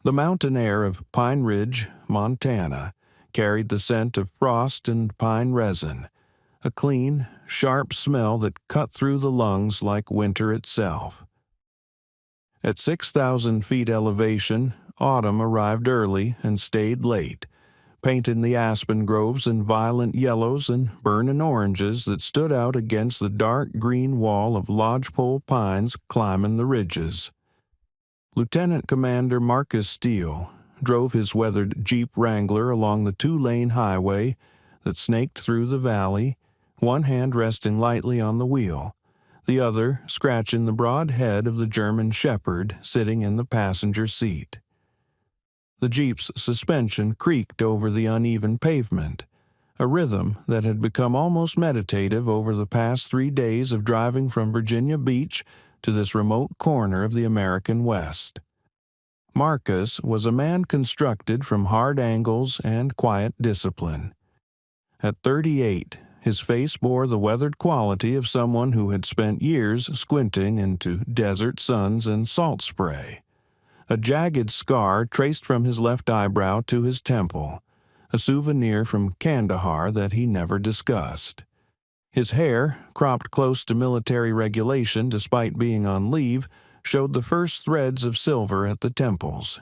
The mountain air of Pine Ridge, Montana, carried the scent of frost and pine resin, a clean, sharp smell that cut through the lungs like winter itself. At 6,000 feet elevation, autumn arrived early and stayed late, painting the aspen groves in violent yellows and burning oranges that stood out against the dark green wall of lodgepole pines climbing the ridges. Lieutenant Commander Marcus Steele drove his weathered Jeep Wrangler along the two-lane highway that snaked through the valley, one hand resting lightly on the wheel, the other scratching the broad head of the German Shepherd sitting in the passenger seat. The Jeep's suspension creaked over the uneven pavement, a rhythm that had become almost meditative over the past 3 days of driving from Virginia Beach to this remote corner of the American West. Marcus was a man constructed from hard angles and quiet discipline. At 38, his face bore the weathered quality of someone who had spent years squinting into desert suns and salt spray. A jagged scar traced from his left eyebrow to his temple, a souvenir from Kandahar that he never discussed. His hair, cropped close to military regulation despite being on leave, showed the first threads of silver at the temples.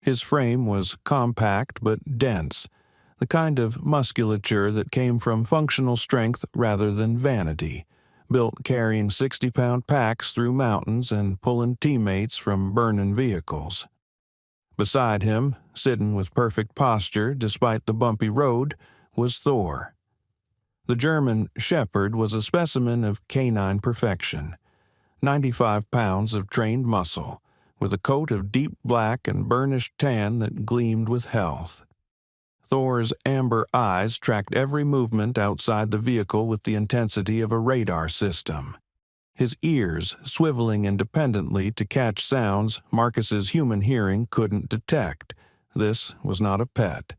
His frame was compact but dense, the kind of musculature that came from functional strength rather than vanity, built carrying 60-pound packs through mountains and pulling teammates from burning vehicles. Beside him, sitting with perfect posture despite the bumpy road, was Thor. The German Shepherd was a specimen of canine perfection, 95 pounds of trained muscle, with a coat of deep black and burnished tan that gleamed with health. Thor's amber eyes tracked every movement outside the vehicle with the intensity of a radar system. His ears swiveling independently to catch sounds Marcus's human hearing couldn't detect. This was not a pet.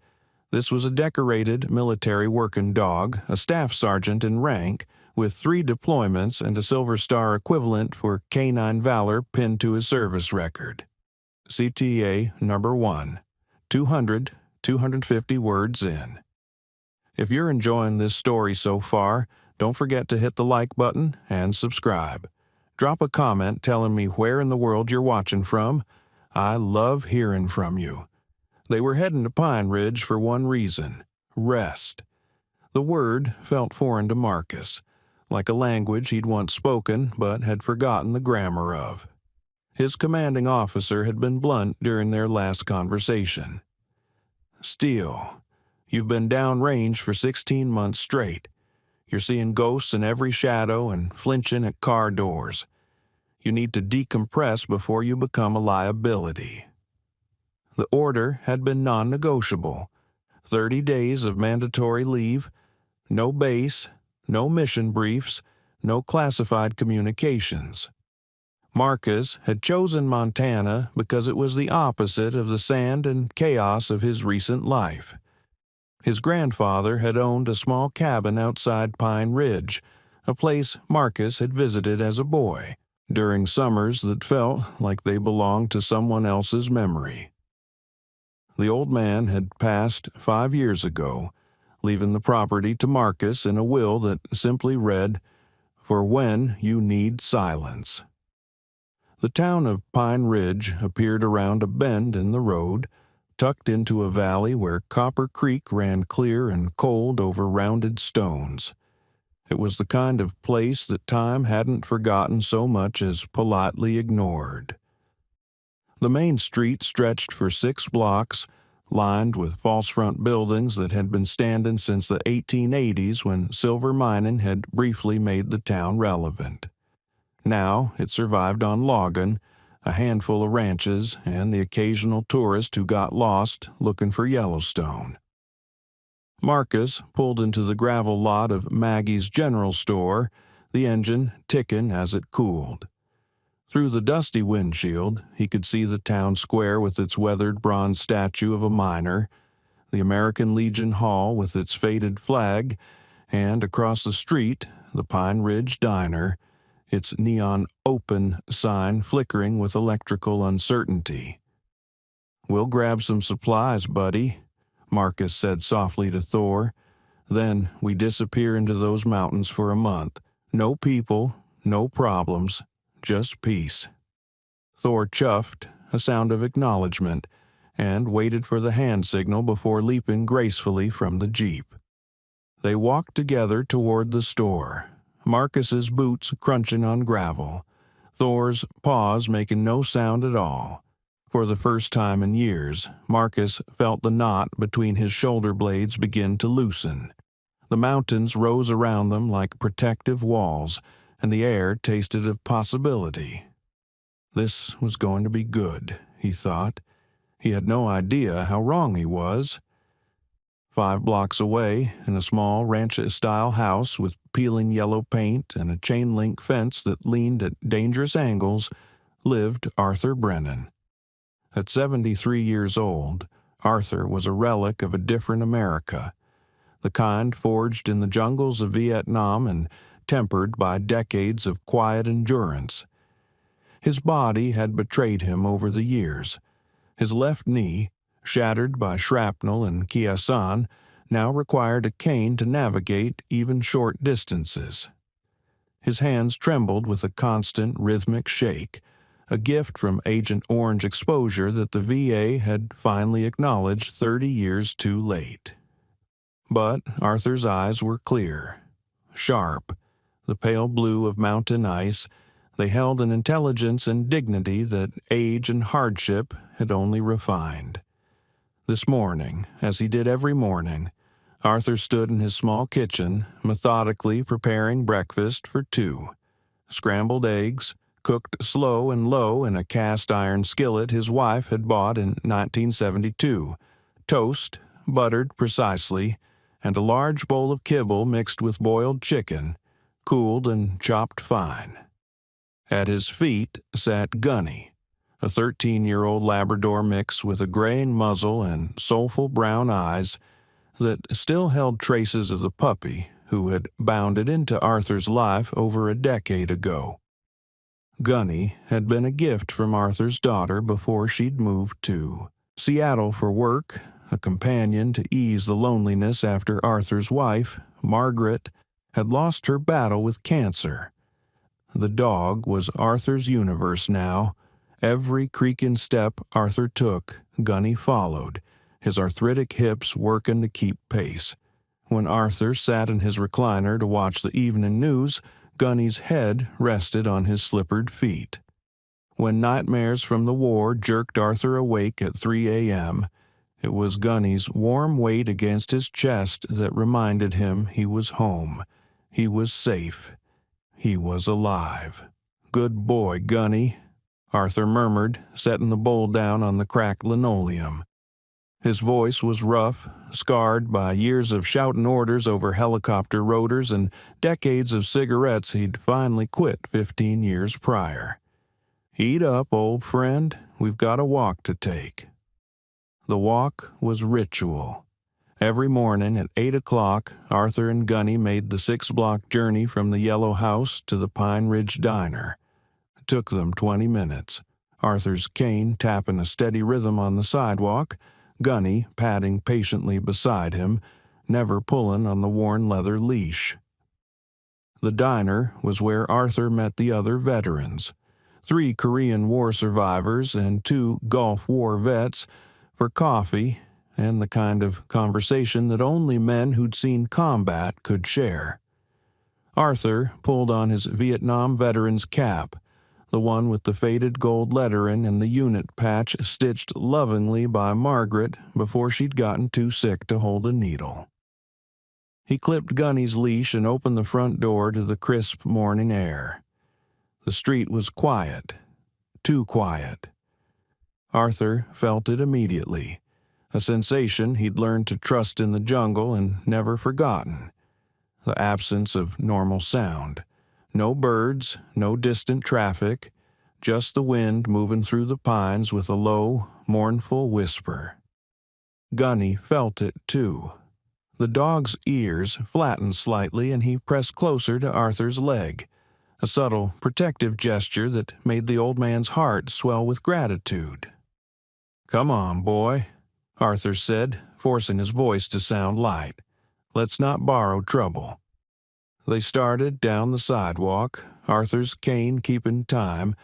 This was a decorated military working dog, a staff sergeant in rank, with 3 deployments and a Silver Star equivalent for canine valor pinned to his service record. CTA number 1, 250 words in. If you're enjoying this story so far, don't forget to hit the like button and subscribe. Drop a comment telling me where in the world you're watching from. I love hearing from you. They were heading to Pine Ridge for one reason: rest. The word felt foreign to Marcus, like a language he'd once spoken but had forgotten the grammar of. His commanding officer had been blunt during their last conversation. "Steele, you've been downrange for 16 months straight. You're seeing ghosts in every shadow and flinching at car doors. You need to decompress before you become a liability." The order had been non-negotiable: 30 days of mandatory leave, no base, no mission briefs, no classified communications. Marcus had chosen Montana because it was the opposite of the sand and chaos of his recent life. His grandfather had owned a small cabin outside Pine Ridge, a place Marcus had visited as a boy, during summers that felt like they belonged to someone else's memory. The old man had passed 5 years ago, leaving the property to Marcus in a will that simply read, "For when you need silence." The town of Pine Ridge appeared around a bend in the road, tucked into a valley where Copper Creek ran clear and cold over rounded stones. It was the kind of place that time hadn't forgotten so much as politely ignored. The main street stretched for 6 blocks, lined with false front buildings that had been standing since the 1880s when silver mining had briefly made the town relevant. Now it survived on logging, a handful of ranches, and the occasional tourist who got lost looking for Yellowstone. Marcus pulled into the gravel lot of Maggie's General Store, the engine ticking as it cooled. Through the dusty windshield, he could see the town square with its weathered bronze statue of a miner, the American Legion Hall with its faded flag, and across the street, the Pine Ridge Diner, its neon open sign flickering with electrical uncertainty. "We'll grab some supplies, buddy," Marcus said softly to Thor. "Then we disappear into those mountains for a month. No people, no problems, just peace." Thor chuffed, a sound of acknowledgement, and waited for the hand signal before leaping gracefully from the jeep. They walked together toward the store, Marcus's boots crunching on gravel, Thor's paws making no sound at all. For the first time in years, Marcus felt the knot between his shoulder blades begin to loosen. The mountains rose around them like protective walls, and the air tasted of possibility. This was going to be good, he thought. He had no idea how wrong he was. 5 blocks away, in a small ranch-style house with peeling yellow paint and a chain-link fence that leaned at dangerous angles, lived Arthur Brennan. At 73 years old, Arthur was a relic of a different America, the kind forged in the jungles of Vietnam and tempered by decades of quiet endurance. His body had betrayed him over the years. His left knee, shattered by shrapnel and Kyasan, now required a cane to navigate even short distances. His hands trembled with a constant rhythmic shake, a gift from Agent Orange exposure that the VA had finally acknowledged 30 years too late. But Arthur's eyes were clear, sharp, the pale blue of mountain ice. They held an intelligence and dignity that age and hardship had only refined. This morning, as he did every morning, Arthur stood in his small kitchen, methodically preparing breakfast for 2. Scrambled eggs, cooked slow and low in a cast-iron skillet his wife had bought in 1972, toast, buttered precisely, and a large bowl of kibble mixed with boiled chicken, cooled and chopped fine. At his feet sat Gunny, a 13-year-old Labrador mix with a graying muzzle and soulful brown eyes that still held traces of the puppy who had bounded into Arthur's life over a decade ago. Gunny had been a gift from Arthur's daughter before she'd moved to Seattle for work, a companion to ease the loneliness after Arthur's wife, Margaret, had lost her battle with cancer. The dog was Arthur's universe now. Every creaking step Arthur took, Gunny followed, his arthritic hips working to keep pace. When Arthur sat in his recliner to watch the evening news, Gunny's head rested on his slippered feet. When nightmares from the war jerked Arthur awake at 3 a.m., it was Gunny's warm weight against his chest that reminded him he was home. He was safe. He was alive. "Good boy, Gunny," Arthur murmured, setting the bowl down on the cracked linoleum. His voice was rough, scarred by years of shouting orders over helicopter rotors and decades of cigarettes he'd finally quit 15 years prior. "Eat up, old friend. We've got a walk to take." The walk was ritual. Every morning at 8 o'clock, Arthur and Gunny made the 6-block journey from the Yellow House to the Pine Ridge Diner. It took them 20 minutes, Arthur's cane tapping a steady rhythm on the sidewalk, Gunny padding patiently beside him, never pulling on the worn leather leash. The diner was where Arthur met the other veterans, 3 Korean War survivors and 2 Gulf War vets, for coffee and the kind of conversation that only men who'd seen combat could share. Arthur pulled on his Vietnam veteran's cap, the one with the faded gold lettering and the unit patch stitched lovingly by Margaret before she'd gotten too sick to hold a needle. He clipped Gunny's leash and opened the front door to the crisp morning air. The street was quiet, too quiet. Arthur felt it immediately, a sensation he'd learned to trust in the jungle and never forgotten. The absence of normal sound. No birds, no distant traffic, just the wind moving through the pines with a low, mournful whisper. Gunny felt it, too. The dog's ears flattened slightly and he pressed closer to Arthur's leg, a subtle, protective gesture that made the old man's heart swell with gratitude. "Come on, boy," Arthur said, forcing his voice to sound light. "Let's not borrow trouble." They started down the sidewalk, Arthur's cane keeping time,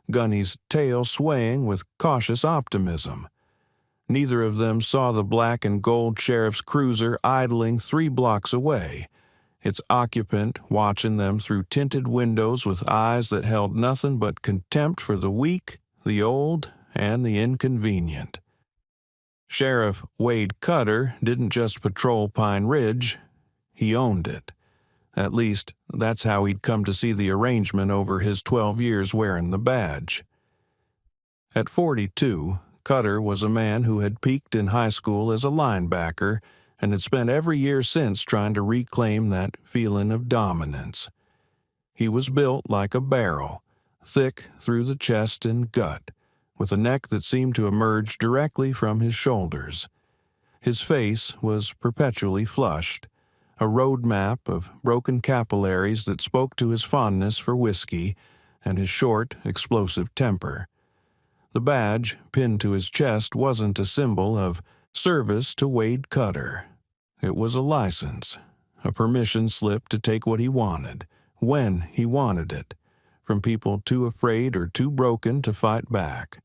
Gunny's tail swaying with cautious optimism. Neither of them saw the black and gold sheriff's cruiser idling 3 blocks away, its occupant watching them through tinted windows with eyes that held nothing but contempt for the weak, the old, and the inconvenient. Sheriff Wade Cutter didn't just patrol Pine Ridge, he owned it. At least, that's how he'd come to see the arrangement over his 12 years wearing the badge. At 42, Cutter was a man who had peaked in high school as a linebacker and had spent every year since trying to reclaim that feeling of dominance. He was built like a barrel, thick through the chest and gut, with a neck that seemed to emerge directly from his shoulders. His face was perpetually flushed, a road map of broken capillaries that spoke to his fondness for whiskey and his short, explosive temper. The badge pinned to his chest wasn't a symbol of service to Wade Cutter. It was a license, a permission slip to take what he wanted, when he wanted it, from people too afraid or too broken to fight back.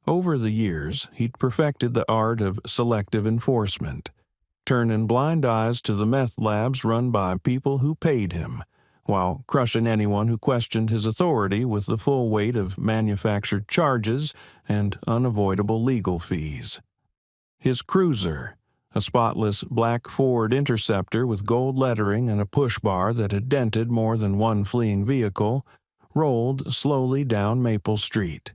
Over the years, he'd perfected the art of selective enforcement, turning blind eyes to the meth labs run by people who paid him, while crushing anyone who questioned his authority with the full weight of manufactured charges and unavoidable legal fees. His cruiser, a spotless black Ford Interceptor with gold lettering and a push bar that had dented more than one fleeing vehicle, rolled slowly down Maple Street.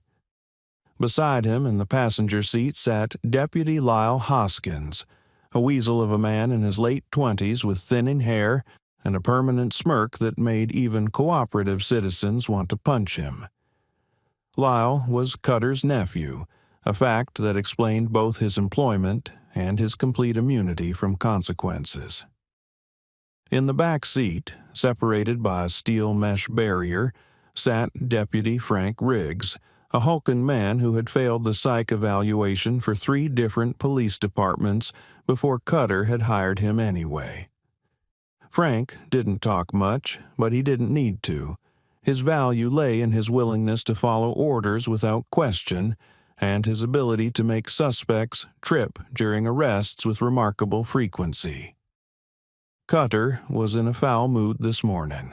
Beside him in the passenger seat sat Deputy Lyle Hoskins, a weasel of a man in his late 20s with thinning hair and a permanent smirk that made even cooperative citizens want to punch him. Lyle was Cutter's nephew, a fact that explained both his employment and his complete immunity from consequences. In the back seat, separated by a steel mesh barrier, sat Deputy Frank Riggs, a hulking man who had failed the psych evaluation for 3 different police departments before Cutter had hired him anyway. Frank didn't talk much, but he didn't need to. His value lay in his willingness to follow orders without question, and his ability to make suspects trip during arrests with remarkable frequency. Cutter was in a foul mood this morning.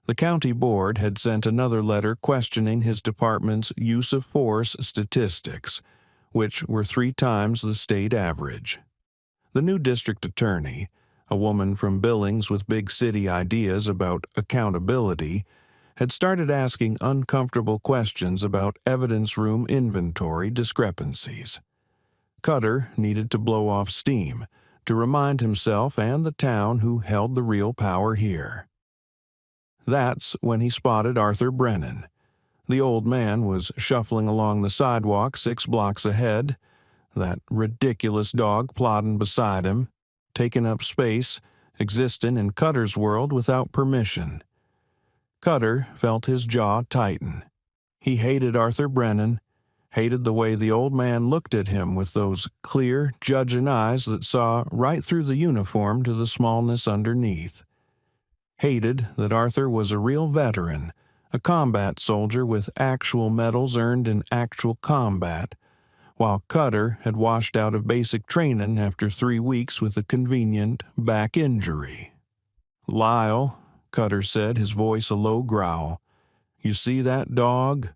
The county board had sent another letter questioning his department's use of force statistics, which were 3 times the state average. The new district attorney, a woman from Billings with big city ideas about accountability, had started asking uncomfortable questions about evidence room inventory discrepancies. Cutter needed to blow off steam to remind himself and the town who held the real power here. That's when he spotted Arthur Brennan. The old man was shuffling along the sidewalk 6 blocks ahead, that ridiculous dog plodding beside him, taking up space, existing in Cutter's world without permission. Cutter felt his jaw tighten. He hated Arthur Brennan, hated the way the old man looked at him with those clear, judging eyes that saw right through the uniform to the smallness underneath. Hated that Arthur was a real veteran, a combat soldier with actual medals earned in actual combat, while Cutter had washed out of basic training after 3 weeks with a convenient back injury. "Lyle," Cutter said, his voice a low growl, "you see that dog?"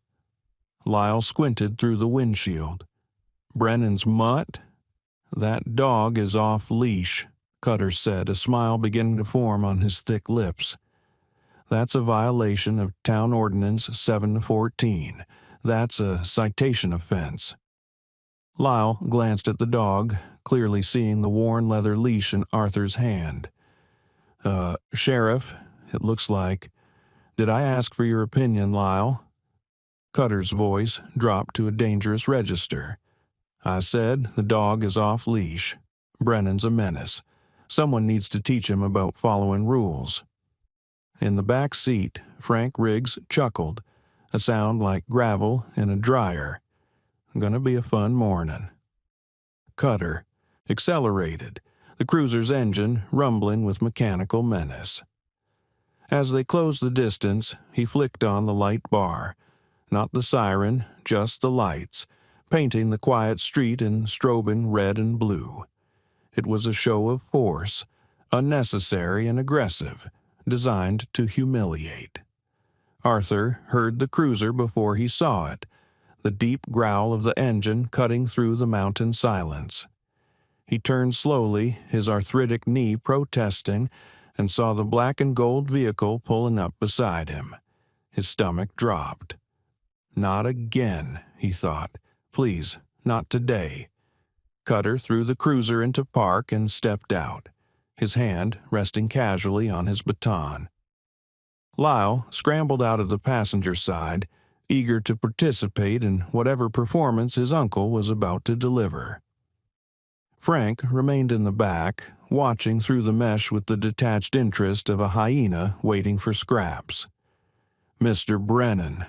Lyle squinted through the windshield. "Brennan's mutt? That dog is off leash," Cutter said, a smile beginning to form on his thick lips. "That's a violation of Town Ordinance 714. That's a citation offense." Lyle glanced at the dog, clearly seeing the worn leather leash in Arthur's hand. Sheriff, it looks like. Did I ask for your opinion, Lyle?" Cutter's voice dropped to a dangerous register. "I said the dog is off leash. Brennan's a menace. Someone needs to teach him about following rules." In the back seat, Frank Riggs chuckled, a sound like gravel in a dryer. Gonna be a fun morning. Cutter accelerated, the cruiser's engine rumbling with mechanical menace. As they closed the distance, he flicked on the light bar. Not the siren, just the lights, painting the quiet street in strobing red and blue. It was a show of force, unnecessary and aggressive, designed to humiliate. Arthur heard the cruiser before he saw it, the deep growl of the engine cutting through the mountain silence. He turned slowly, his arthritic knee protesting, and saw the black and gold vehicle pulling up beside him. His stomach dropped. Not again, he thought. Please, not today. Cutter threw the cruiser into park and stepped out, his hand resting casually on his baton. Lyle scrambled out of the passenger side, eager to participate in whatever performance his uncle was about to deliver. Frank remained in the back, watching through the mesh with the detached interest of a hyena waiting for scraps. "Mr. Brennan,"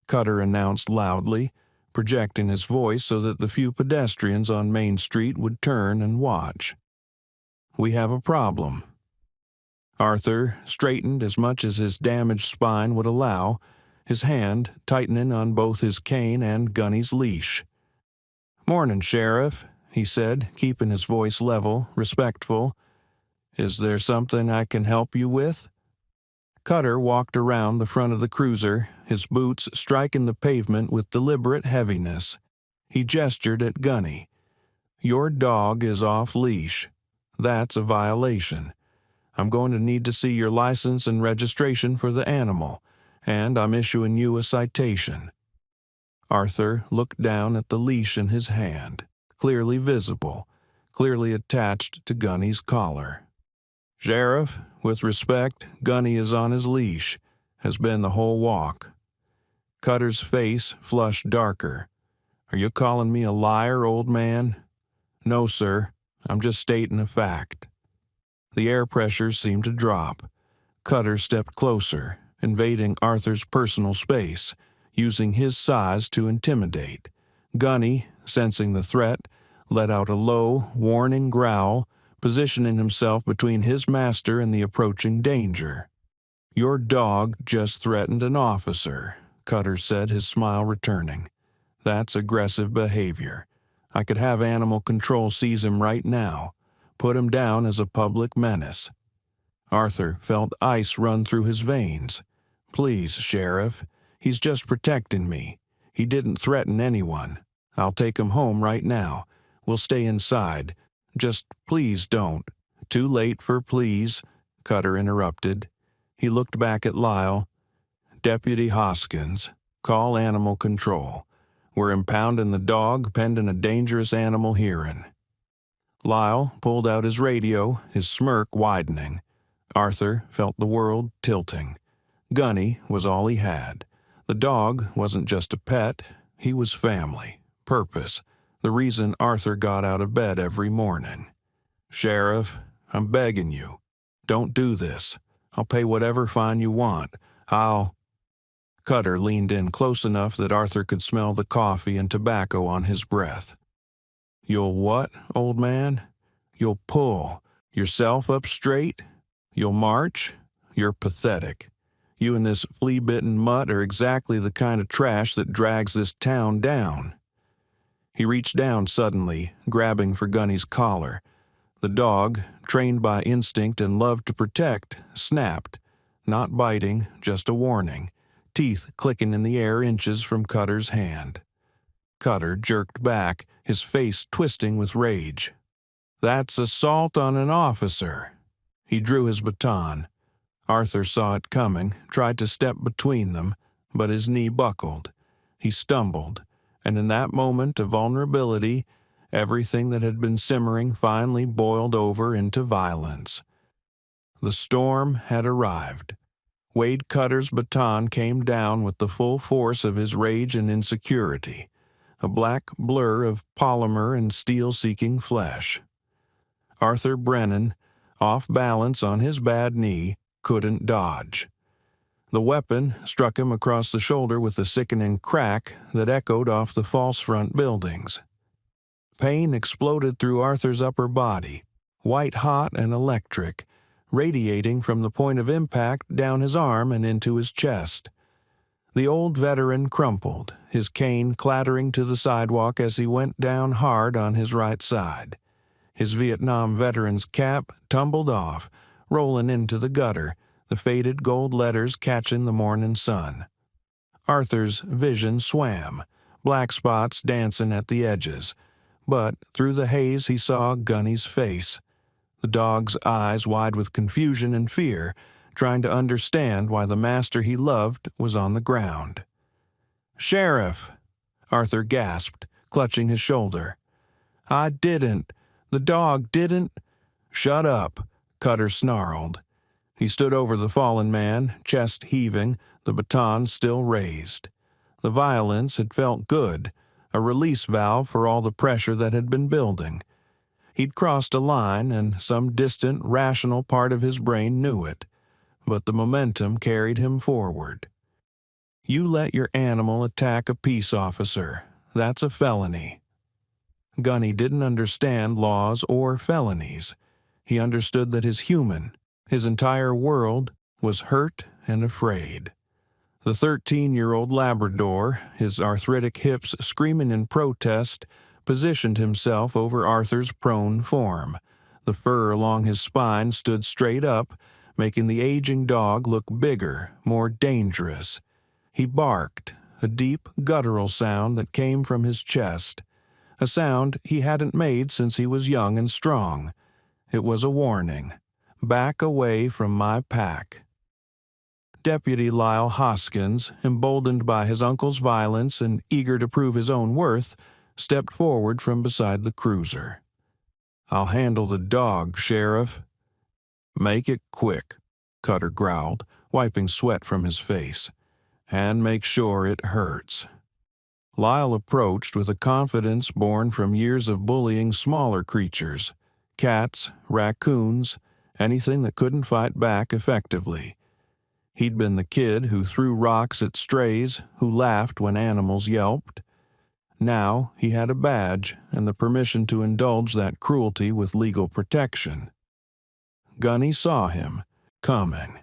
Cutter announced loudly, projecting his voice so that the few pedestrians on Main Street would turn and watch. "We have a problem." Arthur straightened as much as his damaged spine would allow, his hand tightening on both his cane and Gunny's leash. "Morning, Sheriff," he said, keeping his voice level, respectful. "Is there something I can help you with?" Cutter walked around the front of the cruiser, his boots striking the pavement with deliberate heaviness. He gestured at Gunny. "Your dog is off leash. That's a violation. I'm going to need to see your license and registration for the animal, and I'm issuing you a citation." Arthur looked down at the leash in his hand, clearly visible, clearly attached to Gunny's collar. "Sheriff, with respect, Gunny is on his leash, has been the whole walk." Cutter's face flushed darker. "Are you calling me a liar, old man?" "No, sir. I'm just stating a fact." The air pressure seemed to drop. Cutter stepped closer, invading Arthur's personal space, using his size to intimidate. Gunny, sensing the threat, let out a low, warning growl, positioning himself between his master and the approaching danger. "Your dog just threatened an officer," Cutter said, his smile returning. "That's aggressive behavior. I could have animal control seize him right now, put him down as a public menace." Arthur felt ice run through his veins. "Please, Sheriff, he's just protecting me. He didn't threaten anyone. I'll take him home right now. We'll stay inside. Just please don't." "Too late for please," Cutter interrupted. He looked back at Lyle. "Deputy Hoskins, call animal control. We're impounding the dog pending a dangerous animal hearing." Lyle pulled out his radio, his smirk widening. Arthur felt the world tilting. Gunny was all he had. The dog wasn't just a pet, he was family, purpose, the reason Arthur got out of bed every morning. "Sheriff, I'm begging you. Don't do this. I'll pay whatever fine you want. Cutter leaned in close enough that Arthur could smell the coffee and tobacco on his breath. "You'll what, old man? You'll pull yourself up straight? You'll march? You're pathetic. You and this flea-bitten mutt are exactly the kind of trash that drags this town down." He reached down suddenly, grabbing for Gunny's collar. The dog, trained by instinct and love to protect, snapped, not biting, just a warning, teeth clicking in the air inches from Cutter's hand. Cutter jerked back, his face twisting with rage. "That's assault on an officer." He drew his baton. Arthur saw it coming, tried to step between them, but his knee buckled. He stumbled, and in that moment of vulnerability, everything that had been simmering finally boiled over into violence. The storm had arrived. Wade Cutter's baton came down with the full force of his rage and insecurity, a black blur of polymer and steel-seeking flesh. Arthur Brennan, off balance on his bad knee, couldn't dodge. The weapon struck him across the shoulder with a sickening crack that echoed off the false front buildings. Pain exploded through Arthur's upper body, white-hot and electric, radiating from the point of impact down his arm and into his chest. The old veteran crumpled, his cane clattering to the sidewalk as he went down hard on his right side. His Vietnam veteran's cap tumbled off, rolling into the gutter, the faded gold letters catching the morning sun. Arthur's vision swam, black spots dancing at the edges, but through the haze he saw Gunny's face, the dog's eyes wide with confusion and fear, trying to understand why the master he loved was on the ground. "Sheriff!" Arthur gasped, clutching his shoulder. "I didn't. The dog didn't." "Shut up," Cutter snarled. He stood over the fallen man, chest heaving, the baton still raised. The violence had felt good, a release valve for all the pressure that had been building. He'd crossed a line, and some distant, rational part of his brain knew it, but the momentum carried him forward. "You let your animal attack a peace officer. That's a felony." Gunny didn't understand laws or felonies. He understood that his entire world, was hurt and afraid. The 13-year-old Labrador, his arthritic hips screaming in protest, positioned himself over Arthur's prone form. The fur along his spine stood straight up, making the aging dog look bigger, more dangerous. He barked, a deep, guttural sound that came from his chest, a sound he hadn't made since he was young and strong. It was a warning. "Back away from my pack." Deputy Lyle Hoskins, emboldened by his uncle's violence and eager to prove his own worth, stepped forward from beside the cruiser. "I'll handle the dog, Sheriff." "Make it quick," Cutter growled, wiping sweat from his face. "And make sure it hurts." Lyle approached with a confidence born from years of bullying smaller creatures, cats, raccoons, anything that couldn't fight back effectively. He'd been the kid who threw rocks at strays, who laughed when animals yelped. Now he had a badge and the permission to indulge that cruelty with legal protection. Gunny saw him, coming.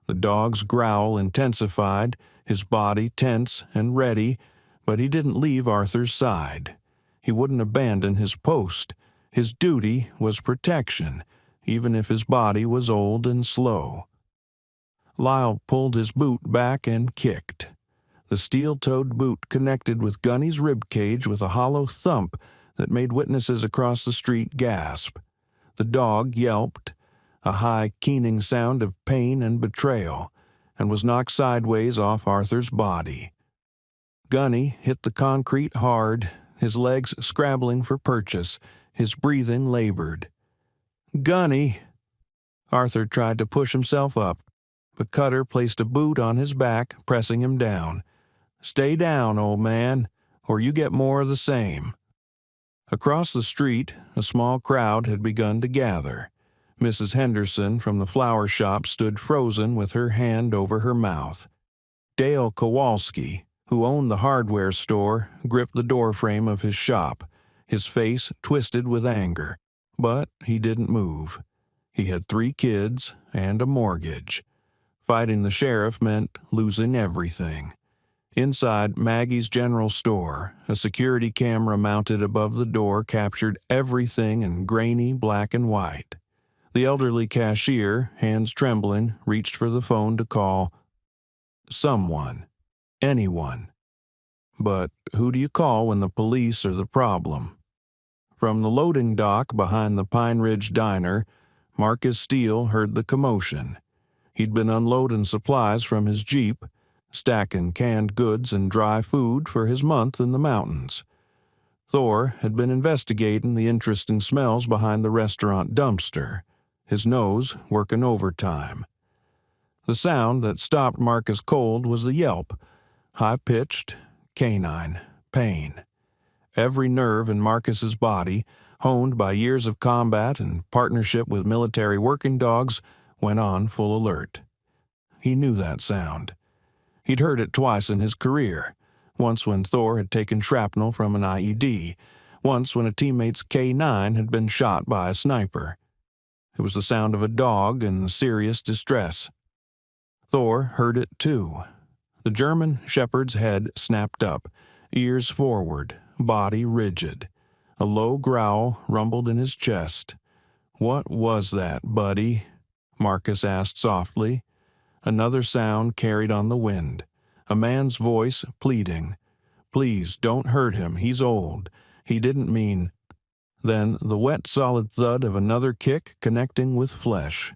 The dog's growl intensified, his body tense and ready, but he didn't leave Arthur's side. He wouldn't abandon his post. His duty was protection, even if his body was old and slow. Lyle pulled his boot back and kicked. The steel-toed boot connected with Gunny's ribcage with a hollow thump that made witnesses across the street gasp. The dog yelped, a high, keening sound of pain and betrayal, and was knocked sideways off Arthur's body. Gunny hit the concrete hard, his legs scrabbling for purchase, his breathing labored. "Gunny!" Arthur tried to push himself up, but Cutter placed a boot on his back, pressing him down. "Stay down, old man, or you get more of the same." Across the street, a small crowd had begun to gather. Mrs. Henderson from the flower shop stood frozen with her hand over her mouth. Dale Kowalski, who owned the hardware store, gripped the doorframe of his shop, his face twisted with anger, but he didn't move. He had 3 kids and a mortgage. Fighting the sheriff meant losing everything. Inside Maggie's general store, a security camera mounted above the door captured everything in grainy black and white. The elderly cashier, hands trembling, reached for the phone to call someone, anyone. But who do you call when the police are the problem? From the loading dock behind the Pine Ridge Diner, Marcus Steele heard the commotion. He'd been unloading supplies from his Jeep, stacking canned goods and dry food for his month in the mountains. Thor had been investigating the interesting smells behind the restaurant dumpster, his nose working overtime. The sound that stopped Marcus cold was the yelp, high-pitched, canine, pain. Every nerve in Marcus's body, honed by years of combat and partnership with military working dogs, went on full alert. He knew that sound. He'd heard it twice in his career, once when Thor had taken shrapnel from an IED, once when a teammate's K9 had been shot by a sniper. It was the sound of a dog in serious distress. Thor heard it too. The German shepherd's head snapped up, ears forward, body rigid. A low growl rumbled in his chest. "What was that, buddy?" Marcus asked softly. Another sound carried on the wind, a man's voice pleading. "Please, don't hurt him, he's old. He didn't mean—" Then the wet, solid thud of another kick connecting with flesh.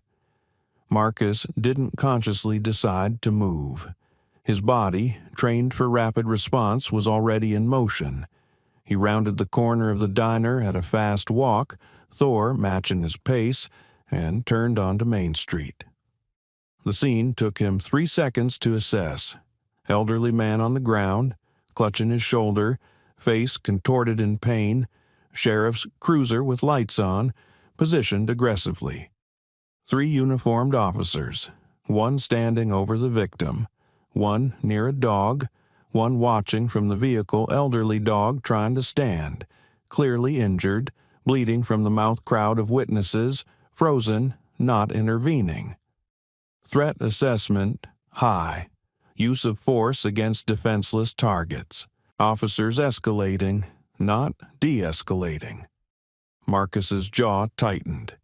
Marcus didn't consciously decide to move. His body, trained for rapid response, was already in motion. He rounded the corner of the diner at a fast walk, Thor matching his pace, and turned onto Main Street. The scene took him 3 seconds to assess. Elderly man on the ground, clutching his shoulder, face contorted in pain, sheriff's cruiser with lights on, positioned aggressively. 3 uniformed officers, one standing over the victim, one near a dog, one watching from the vehicle, elderly dog trying to stand, clearly injured, bleeding from the mouth crowd of witnesses, frozen, not intervening. Threat assessment, high. Use of force against defenseless targets. Officers escalating, not de-escalating. Marcus's jaw tightened.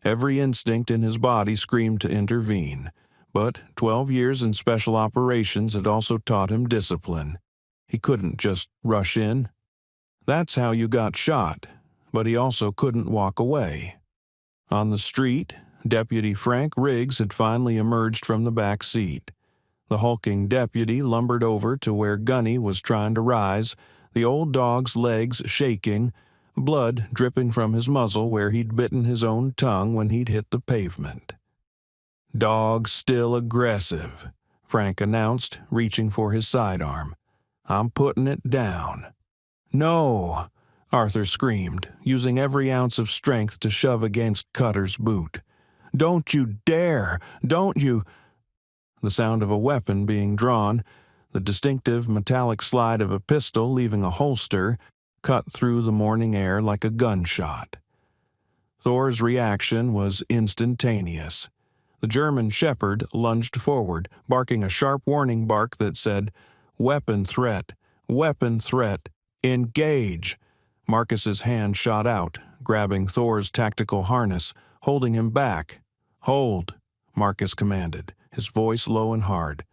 Every instinct in his body screamed to intervene, but 12 years in special operations had also taught him discipline. He couldn't just rush in. That's how you got shot, but he also couldn't walk away. On the street, Deputy Frank Riggs had finally emerged from the back seat. The hulking deputy lumbered over to where Gunny was trying to rise, the old dog's legs shaking, blood dripping from his muzzle where he'd bitten his own tongue when he'd hit the pavement. "Dog still aggressive," Frank announced, reaching for his sidearm. "I'm putting it down." "No!" Arthur screamed, using every ounce of strength to shove against Cutter's boot. "Don't you dare! Don't you—" The sound of a weapon being drawn, the distinctive metallic slide of a pistol leaving a holster, cut through the morning air like a gunshot. Thor's reaction was instantaneous. The German shepherd lunged forward, barking a sharp warning bark that said, "Weapon threat, engage." Marcus's hand shot out, grabbing Thor's tactical harness, holding him back. "Hold," Marcus commanded, his voice low and hard.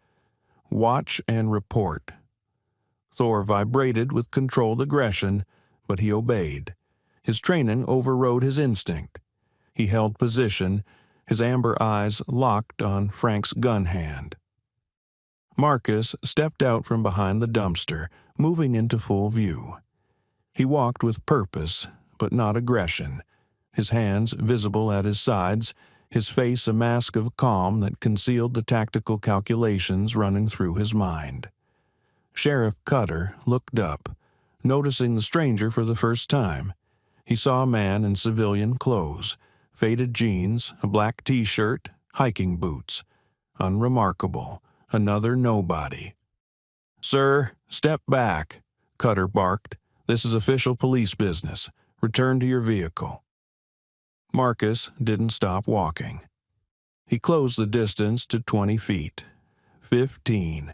"Watch and report." Thor vibrated with controlled aggression, but he obeyed. His training overrode his instinct. He held position, his amber eyes locked on Frank's gun hand. Marcus stepped out from behind the dumpster, moving into full view. He walked with purpose, but not aggression, his hands visible at his sides, his face a mask of calm that concealed the tactical calculations running through his mind. Sheriff Cutter looked up, noticing the stranger for the first time. He saw a man in civilian clothes, faded jeans, a black t-shirt, hiking boots. Unremarkable, another nobody. "Sir, step back," Cutter barked. "This is official police business. Return to your vehicle." Marcus didn't stop walking. He closed the distance to 20 feet. 15.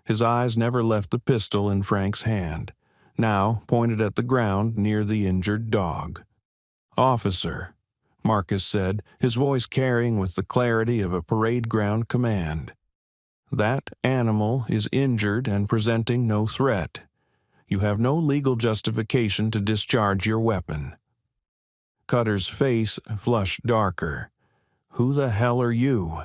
His eyes never left the pistol in Frank's hand, now pointed at the ground near the injured dog. "Officer," Marcus said, his voice carrying with the clarity of a parade ground command. "That animal is injured and presenting no threat. You have no legal justification to discharge your weapon." Cutter's face flushed darker. "Who the hell are you?"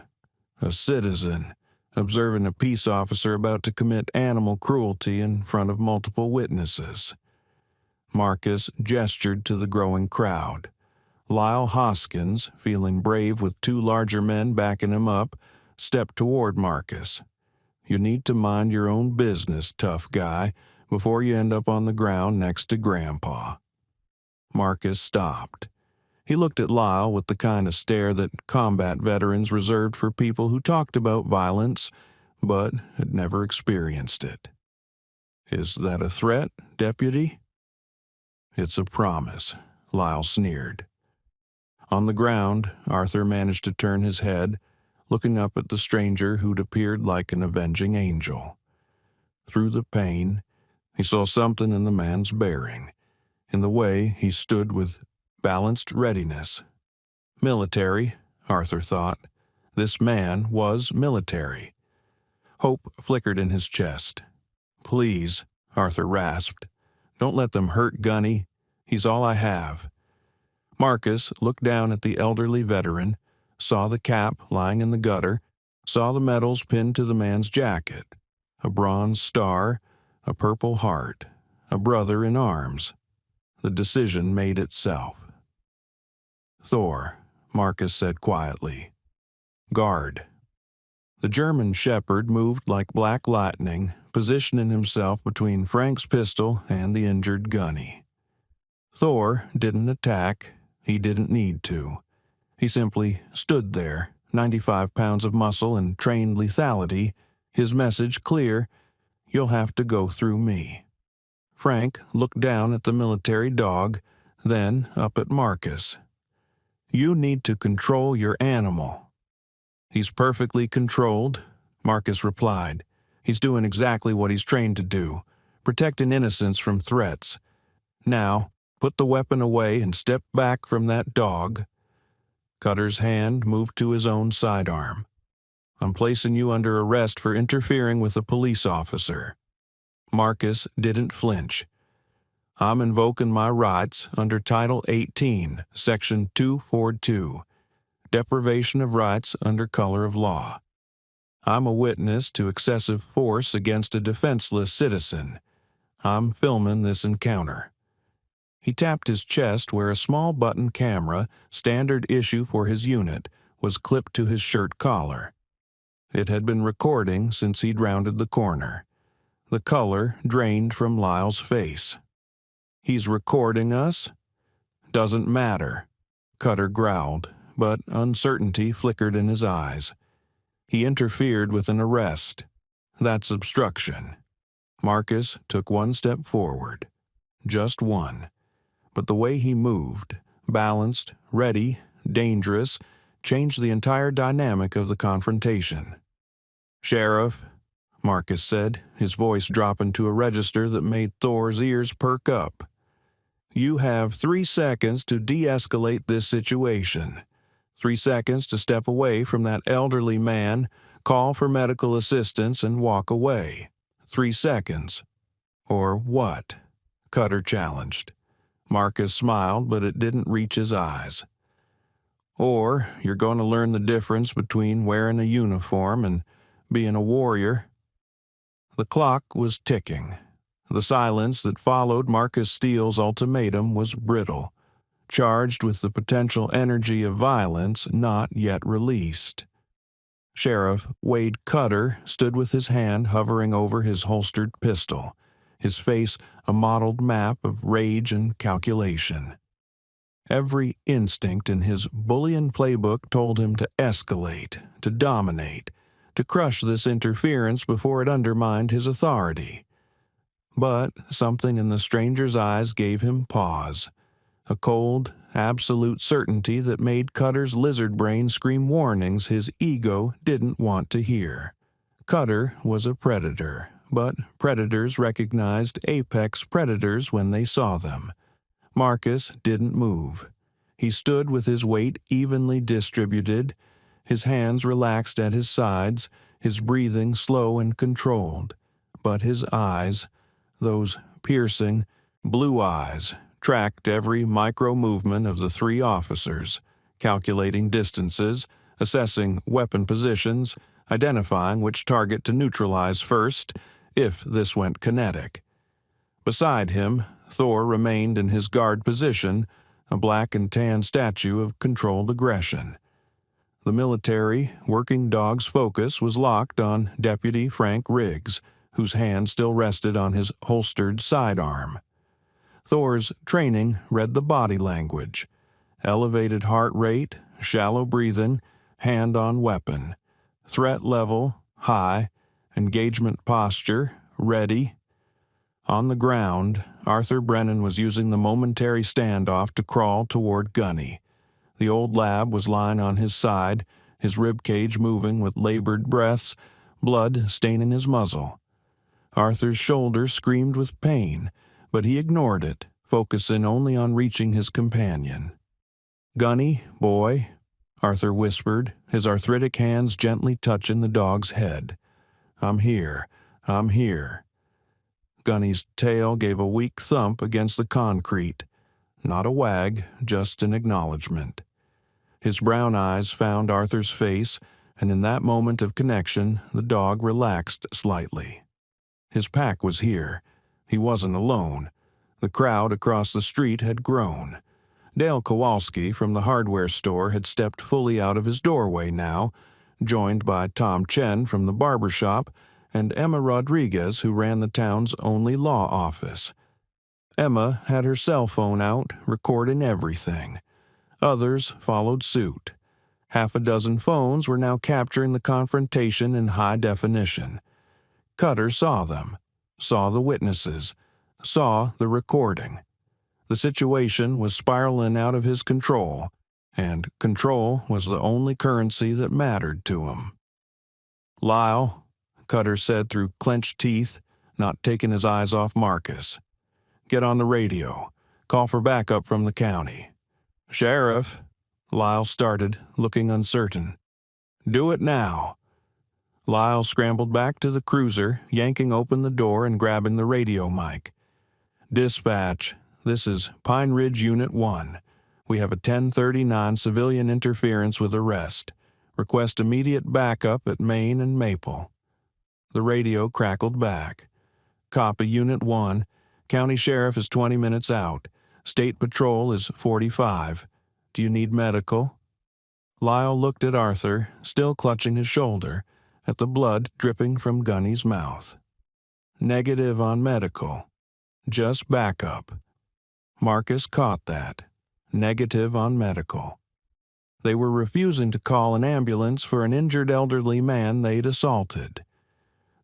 "A citizen, observing a peace officer about to commit animal cruelty in front of multiple witnesses." Marcus gestured to the growing crowd. Lyle Hoskins, feeling brave with 2 larger men backing him up, stepped toward Marcus. "You need to mind your own business, tough guy, before you end up on the ground next to Grandpa." Marcus stopped. He looked at Lyle with the kind of stare that combat veterans reserved for people who talked about violence but had never experienced it. "Is that a threat, deputy?" "It's a promise," Lyle sneered. On the ground, Arthur managed to turn his head, looking up at the stranger who'd appeared like an avenging angel. Through the pain, he saw something in the man's bearing, in the way he stood with balanced readiness. Military, Arthur thought. This man was military. Hope flickered in his chest. "Please," Arthur rasped, "don't let them hurt Gunny. He's all I have." Marcus looked down at the elderly veteran, saw the cap lying in the gutter, saw the medals pinned to the man's jacket, a bronze star, a purple heart, a brother in arms. The decision made itself. "Thor," Marcus said quietly. "Guard." The German shepherd moved like black lightning, positioning himself between Frank's pistol and the injured Gunny. Thor didn't attack. He didn't need to. He simply stood there, 95 pounds of muscle and trained lethality, his message clear: "You'll have to go through me." Frank looked down at the military dog, then up at Marcus. "You need to control your animal." "He's perfectly controlled," Marcus replied. "He's doing exactly what he's trained to do, protecting innocents from threats. Now, put the weapon away and step back from that dog." Cutter's hand moved to his own sidearm. "I'm placing you under arrest for interfering with a police officer." Marcus didn't flinch. "I'm invoking my rights under Title 18, Section 242, Deprivation of Rights under Color of Law. I'm a witness to excessive force against a defenseless citizen. I'm filming this encounter." He tapped his chest where a small button camera, standard issue for his unit, was clipped to his shirt collar. It had been recording since he'd rounded the corner. The color drained from Lyle's face. "He's recording us?" "Doesn't matter," Cutter growled, but uncertainty flickered in his eyes. "He interfered with an arrest. That's obstruction." Marcus took one step forward. Just one. But the way he moved, balanced, ready, dangerous, changed the entire dynamic of the confrontation. "Sheriff," Marcus said, his voice dropping to a register that made Thor's ears perk up, "you have 3 seconds to de-escalate this situation. 3 seconds to step away from that elderly man, call for medical assistance, and walk away. 3 seconds. Or what?" Cutter challenged. Marcus smiled, but it didn't reach his eyes. "Or you're going to learn the difference between wearing a uniform and being a warrior." The clock was ticking. The silence that followed Marcus Steele's ultimatum was brittle, charged with the potential energy of violence not yet released. Sheriff Wade Cutter stood with his hand hovering over his holstered pistol, his face a mottled map of rage and calculation. Every instinct in his bullion playbook told him to escalate, to dominate, to crush this interference before it undermined his authority. But something in the stranger's eyes gave him pause, a cold, absolute certainty that made Cutter's lizard brain scream warnings his ego didn't want to hear. Cutter was a predator, but predators recognized apex predators when they saw them. Marcus didn't move. He stood with his weight evenly distributed, his hands relaxed at his sides, his breathing slow and controlled. But his eyes, those piercing, blue eyes, tracked every micro-movement of the 3 officers, calculating distances, assessing weapon positions, identifying which target to neutralize first, if this went kinetic. Beside him, Thor remained in his guard position, a black and tan statue of controlled aggression. The military working dog's focus was locked on Deputy Frank Riggs, whose hand still rested on his holstered sidearm. Thor's training read the body language. Elevated heart rate, shallow breathing, hand on weapon. Threat level, high. Engagement posture, ready. On the ground, Arthur Brennan was using the momentary standoff to crawl toward Gunny. The old lab was lying on his side, his ribcage moving with labored breaths, blood staining his muzzle. Arthur's shoulder screamed with pain, but he ignored it, focusing only on reaching his companion. "Gunny, boy," Arthur whispered, his arthritic hands gently touching the dog's head. "I'm here. I'm here." Gunny's tail gave a weak thump against the concrete. Not a wag, just an acknowledgement. His brown eyes found Arthur's face, and in that moment of connection, the dog relaxed slightly. His pack was here. He wasn't alone. The crowd across the street had grown. Dale Kowalski from the hardware store had stepped fully out of his doorway now, joined by Tom Chen from the barber shop and Emma Rodriguez, who ran the town's only law office. Emma had her cell phone out, recording everything. Others followed suit. Half a dozen phones were now capturing the confrontation in high definition. Cutter saw them, saw the witnesses, saw the recording. The situation was spiraling out of his control, and control was the only currency that mattered to him. "Lyle," Cutter said through clenched teeth, not taking his eyes off Marcus. "Get on the radio. Call for backup from the county." "Sheriff," Lyle started, looking uncertain. "Do it now." Lyle scrambled back to the cruiser, yanking open the door and grabbing the radio mic. "Dispatch, this is Pine Ridge Unit 1. We have a 1039 civilian interference with arrest. Request immediate backup at Main and Maple." The radio crackled back. "Copy Unit 1. County Sheriff is 20 minutes out. State Patrol is 45. Do you need medical?" Lyle looked at Arthur, still clutching his shoulder, at the blood dripping from Gunny's mouth. "Negative on medical. Just backup." Marcus caught that. Negative on medical. They were refusing to call an ambulance for an injured elderly man they'd assaulted.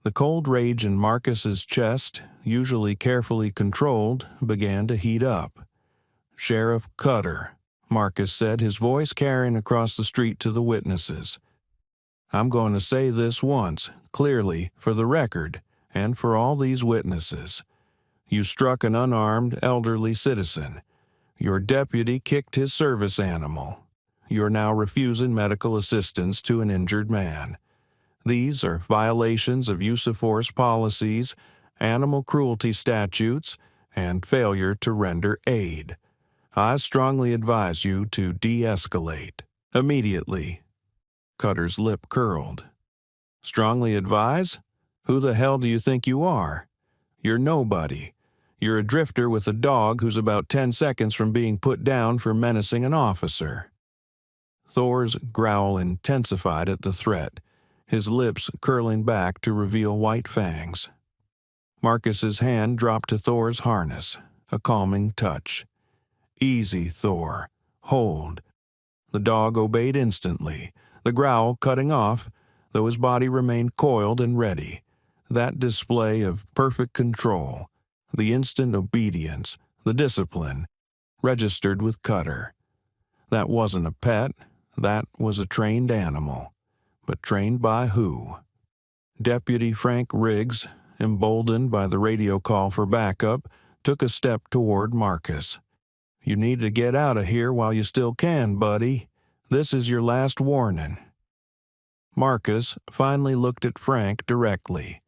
The cold rage in Marcus's chest, usually carefully controlled, began to heat up. "Sheriff Cutter," Marcus said, his voice carrying across the street to the witnesses. "I'm going to say this once, clearly, for the record, and for all these witnesses. You struck an unarmed, elderly citizen. Your deputy kicked his service animal. You're now refusing medical assistance to an injured man. These are violations of use of force policies, animal cruelty statutes, and failure to render aid. I strongly advise you to de-escalate. Immediately." Cutter's lip curled. "Strongly advise? Who the hell do you think you are? You're nobody. You're a drifter with a dog who's about 10 seconds from being put down for menacing an officer." Thor's growl intensified at the threat, his lips curling back to reveal white fangs. Marcus's hand dropped to Thor's harness, a calming touch. "Easy, Thor. Hold." The dog obeyed instantly, the growl cutting off, though his body remained coiled and ready. That display of perfect control, the instant obedience, the discipline, registered with Cutter. That wasn't a pet, that was a trained animal. But trained by who? Deputy Frank Riggs, emboldened by the radio call for backup, took a step toward Marcus. "You need to get out of here while you still can, buddy. This is your last warning." Marcus finally looked at Frank directly.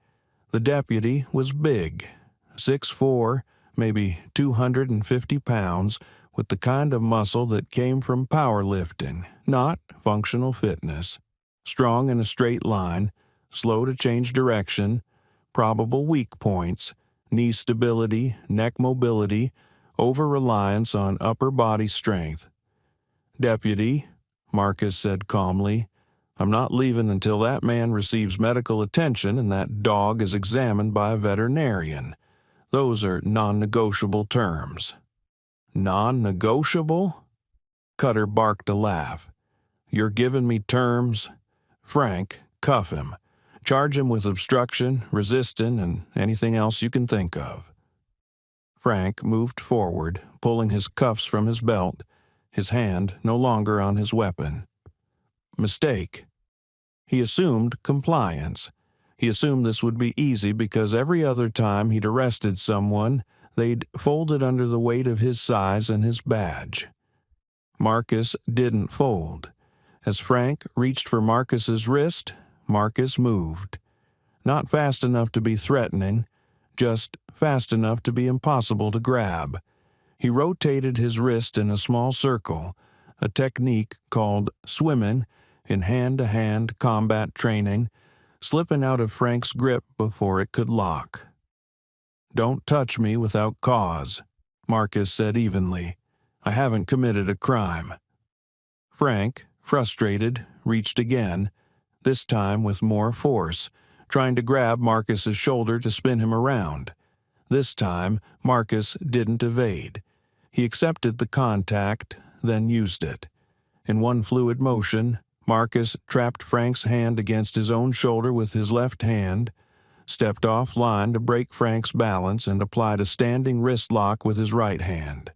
The deputy was big, 6'4", maybe 250 pounds, with the kind of muscle that came from powerlifting, not functional fitness. Strong in a straight line, slow to change direction, probable weak points, knee stability, neck mobility, over-reliance on upper body strength. "Deputy," Marcus said calmly, "I'm not leaving until that man receives medical attention and that dog is examined by a veterinarian. Those are non-negotiable terms." "Non-negotiable?" Cutter barked a laugh. "You're giving me terms? Frank, cuff him. Charge him with obstruction, resisting, and anything else you can think of." Frank moved forward, pulling his cuffs from his belt, his hand no longer on his weapon. Mistake. He assumed compliance. He assumed this would be easy because every other time he'd arrested someone, they'd folded under the weight of his size and his badge. Marcus didn't fold. As Frank reached for Marcus's wrist, Marcus moved. Not fast enough to be threatening, just fast enough to be impossible to grab. He rotated his wrist in a small circle, a technique called swimming in hand-to-hand combat training, slipping out of Frank's grip before it could lock. "Don't touch me without cause," Marcus said evenly. "I haven't committed a crime." Frank, frustrated, reached again, this time with more force, trying to grab Marcus's shoulder to spin him around. This time, Marcus didn't evade. He accepted the contact, then used it. In one fluid motion, Marcus trapped Frank's hand against his own shoulder with his left hand, stepped offline to break Frank's balance, and applied a standing wrist lock with his right hand.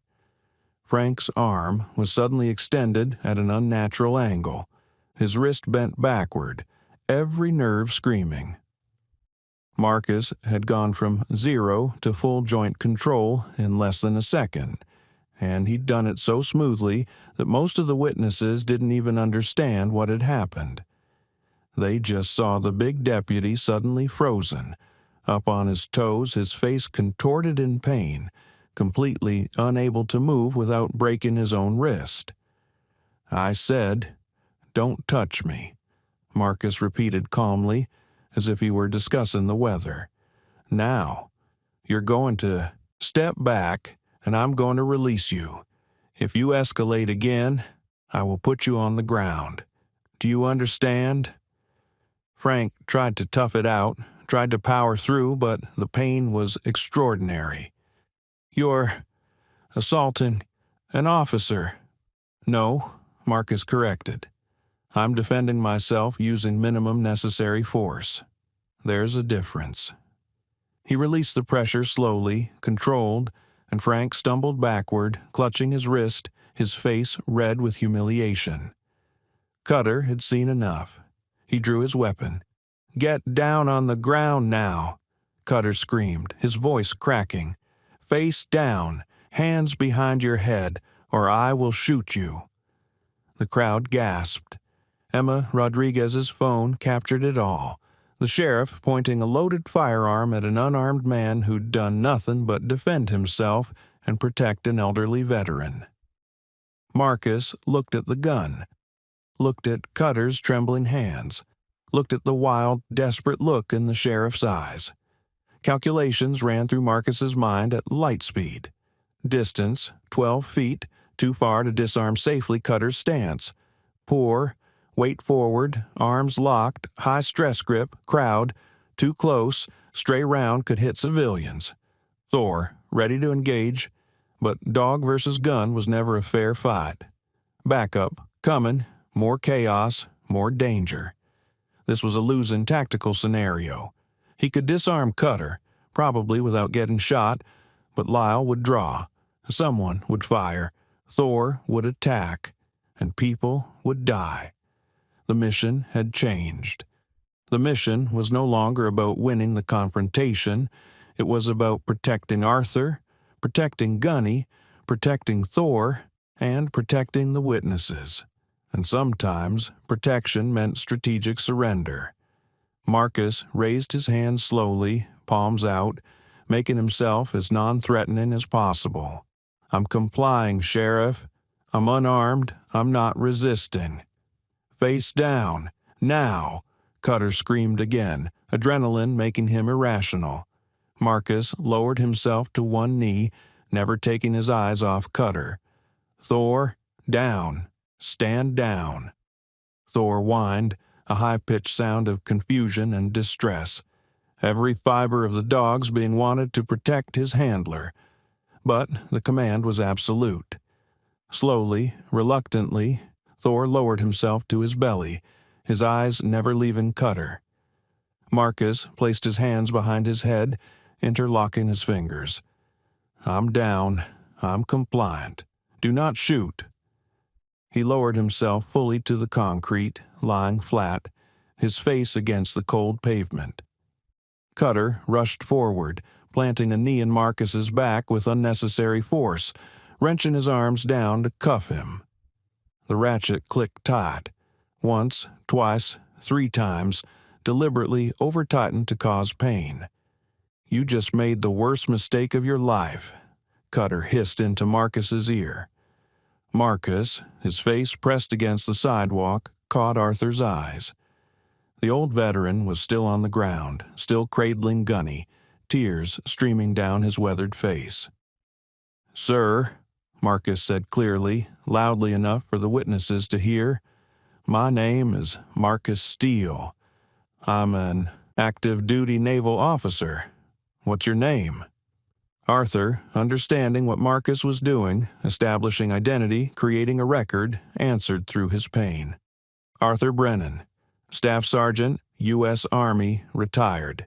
Frank's arm was suddenly extended at an unnatural angle, his wrist bent backward, every nerve screaming. Marcus had gone from 0 to full joint control in less than a second, and he'd done it so smoothly that most of the witnesses didn't even understand what had happened. They just saw the big deputy suddenly frozen, up on his toes, his face contorted in pain, completely unable to move without breaking his own wrist. "I said, 'Don't touch me,'" Marcus repeated calmly, as if he were discussing the weather. "Now, you're going to step back, and I'm going to release you. If you escalate again, I will put you on the ground. Do you understand?" Frank tried to tough it out, tried to power through, but the pain was extraordinary. "You're assaulting an officer." "No," Marcus corrected. "I'm defending myself using minimum necessary force. There's a difference." He released the pressure slowly, controlled, and Frank stumbled backward, clutching his wrist, his face red with humiliation. Cutter had seen enough. He drew his weapon. "Get down on the ground now," Cutter screamed, his voice cracking. "Face down, hands behind your head, or I will shoot you." The crowd gasped. Emma Rodriguez's phone captured it all. The sheriff pointing a loaded firearm at an unarmed man who'd done nothing but defend himself and protect an elderly veteran. Marcus looked at the gun, looked at Cutter's trembling hands, looked at the wild, desperate look in the sheriff's eyes. Calculations ran through Marcus's mind at light speed. Distance, 12 feet, too far to disarm safely Cutter's stance. Poor, weight forward, arms locked, high stress grip, crowd, too close, stray round could hit civilians. Thor, ready to engage, but dog versus gun was never a fair fight. Backup, coming, more chaos, more danger. This was a losing tactical scenario. He could disarm Cutter, probably without getting shot, but Lyle would draw. Someone would fire. Thor would attack, and people would die. The mission had changed. The mission was no longer about winning the confrontation. It was about protecting Arthur, protecting Gunny, protecting Thor, and protecting the witnesses. And sometimes protection meant strategic surrender. Marcus raised his hands slowly, palms out, making himself as non-threatening as possible. "I'm complying, Sheriff. I'm unarmed. I'm not resisting." "Face down, now," Cutter screamed again, adrenaline making him irrational. Marcus lowered himself to one knee, never taking his eyes off Cutter. "Thor, down. Stand down." Thor whined, a high-pitched sound of confusion and distress. Every fiber of the dog's being wanted to protect his handler. But the command was absolute. Slowly, reluctantly, Thor lowered himself to his belly, his eyes never leaving Cutter. Marcus placed his hands behind his head, interlocking his fingers. "I'm down. I'm compliant. Do not shoot." He lowered himself fully to the concrete, lying flat, his face against the cold pavement. Cutter rushed forward, planting a knee in Marcus's back with unnecessary force, wrenching his arms down to cuff him. The ratchet clicked tight. Once, twice, 3 times, deliberately over-tightened to cause pain. "You just made the worst mistake of your life," Cutter hissed into Marcus's ear. Marcus, his face pressed against the sidewalk, caught Arthur's eyes. The old veteran was still on the ground, still cradling Gunny, tears streaming down his weathered face. "Sir," Marcus said clearly, loudly enough for the witnesses to hear, "my name is Marcus Steele. I'm an active-duty naval officer. What's your name?" Arthur, understanding what Marcus was doing, establishing identity, creating a record, answered through his pain. "Arthur Brennan, Staff Sergeant, U.S. Army, retired.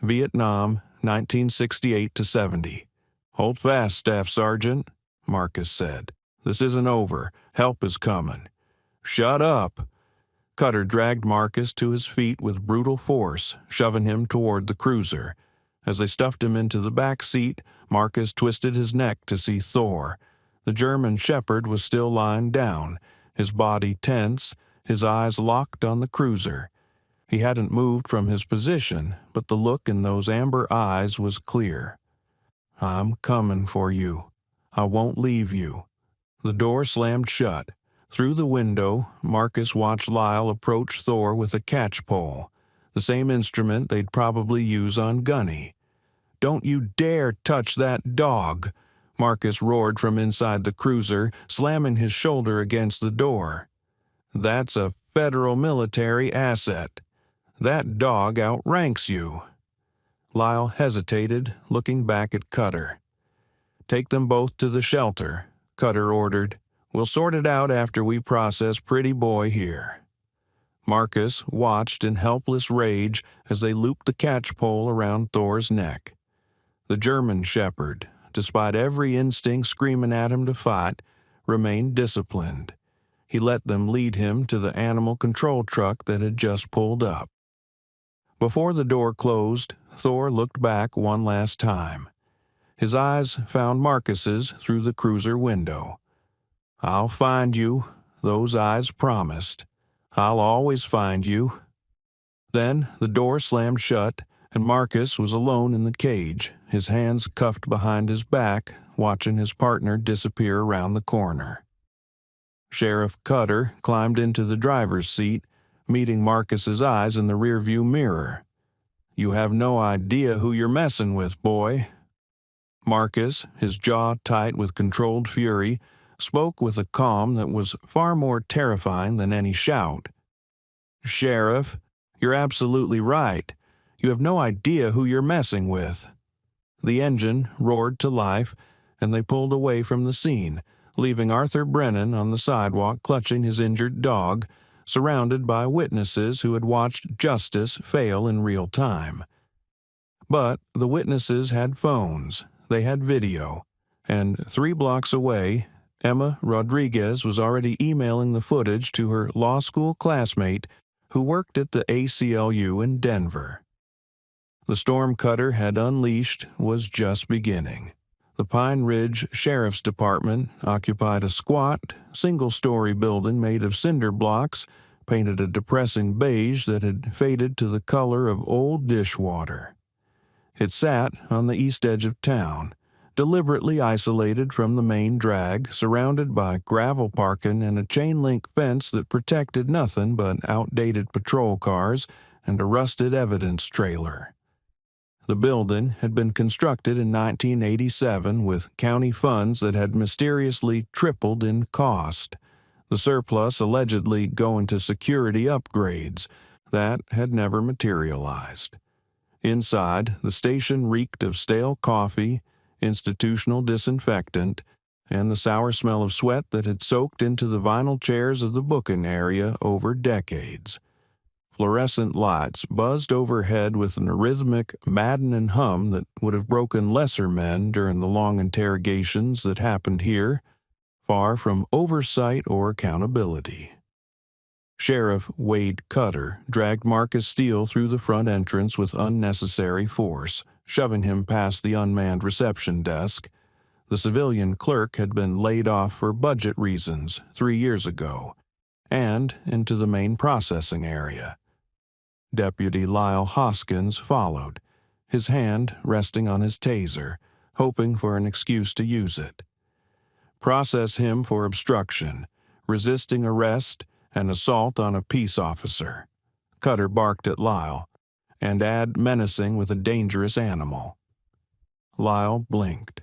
Vietnam, 1968-70. "Hold fast, Staff Sergeant," Marcus said. "This isn't over. Help is coming." "Shut up." Cutter dragged Marcus to his feet with brutal force, shoving him toward the cruiser. As they stuffed him into the back seat, Marcus twisted his neck to see Thor. The German shepherd was still lying down, his body tense, his eyes locked on the cruiser. He hadn't moved from his position, but the look in those amber eyes was clear. "I'm coming for you. I won't leave you." The door slammed shut. Through the window, Marcus watched Lyle approach Thor with a catch pole, the same instrument they'd probably use on Gunny. "Don't you dare touch that dog!" Marcus roared from inside the cruiser, slamming his shoulder against the door. "That's a federal military asset. That dog outranks you." Lyle hesitated, looking back at Cutter. "Take them both to the shelter," Cutter ordered. "We'll sort it out after we process Pretty Boy here." Marcus watched in helpless rage as they looped the catch pole around Thor's neck. The German shepherd, despite every instinct screaming at him to fight, remained disciplined. He let them lead him to the animal control truck that had just pulled up. Before the door closed, Thor looked back one last time. His eyes found Marcus's through the cruiser window. "I'll find you," those eyes promised. "I'll always find you." Then the door slammed shut, and Marcus was alone in the cage, his hands cuffed behind his back, watching his partner disappear around the corner. Sheriff Cutter climbed into the driver's seat, meeting Marcus's eyes in the rearview mirror. "You have no idea who you're messing with, boy." Marcus, his jaw tight with controlled fury, spoke with a calm that was far more terrifying than any shout. "Sheriff, you're absolutely right. You have no idea who you're messing with." The engine roared to life, and they pulled away from the scene, leaving Arthur Brennan on the sidewalk clutching his injured dog, surrounded by witnesses who had watched justice fail in real time. But the witnesses had phones, they had video, and 3 blocks away, Emma Rodriguez was already emailing the footage to her law school classmate who worked at the ACLU in Denver. The storm Cutter had unleashed was just beginning. The Pine Ridge Sheriff's Department occupied a squat, single-story building made of cinder blocks, painted a depressing beige that had faded to the color of old dishwater. It sat on the east edge of town, deliberately isolated from the main drag, surrounded by gravel parking and a chain-link fence that protected nothing but outdated patrol cars and a rusted evidence trailer. The building had been constructed in 1987 with county funds that had mysteriously tripled in cost, the surplus allegedly going to security upgrades that had never materialized. Inside, the station reeked of stale coffee, institutional disinfectant, and the sour smell of sweat that had soaked into the vinyl chairs of the booking area over decades. Fluorescent lights buzzed overhead with an arrhythmic, maddening hum that would have broken lesser men during the long interrogations that happened here, far from oversight or accountability. Sheriff Wade Cutter dragged Marcus Steele through the front entrance with unnecessary force, shoving him past the unmanned reception desk. The civilian clerk had been laid off for budget reasons 3 years ago, and into the main processing area. Deputy Lyle Hoskins followed, his hand resting on his taser, hoping for an excuse to use it. Process him for obstruction, resisting arrest, and assault on a peace officer. Cutter barked at Lyle, and add menacing with a dangerous animal. Lyle blinked.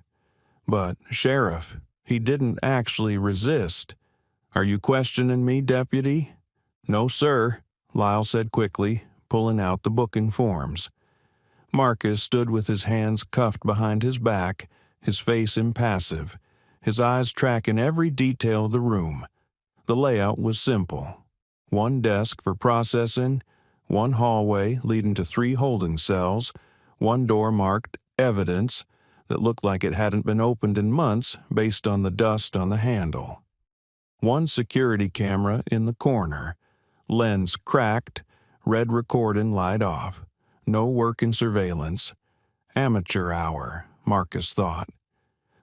But, Sheriff, he didn't actually resist. Are you questioning me, Deputy? No, sir, Lyle said quickly, pulling out the booking forms. Marcus stood with his hands cuffed behind his back, his face impassive, his eyes tracking every detail of the room. The layout was simple. 1 desk for processing, 1 hallway leading to 3 holding cells, 1 door marked evidence that looked like it hadn't been opened in months based on the dust on the handle. 1 security camera in the corner, lens cracked, red recording light off. No working surveillance. Amateur hour, Marcus thought.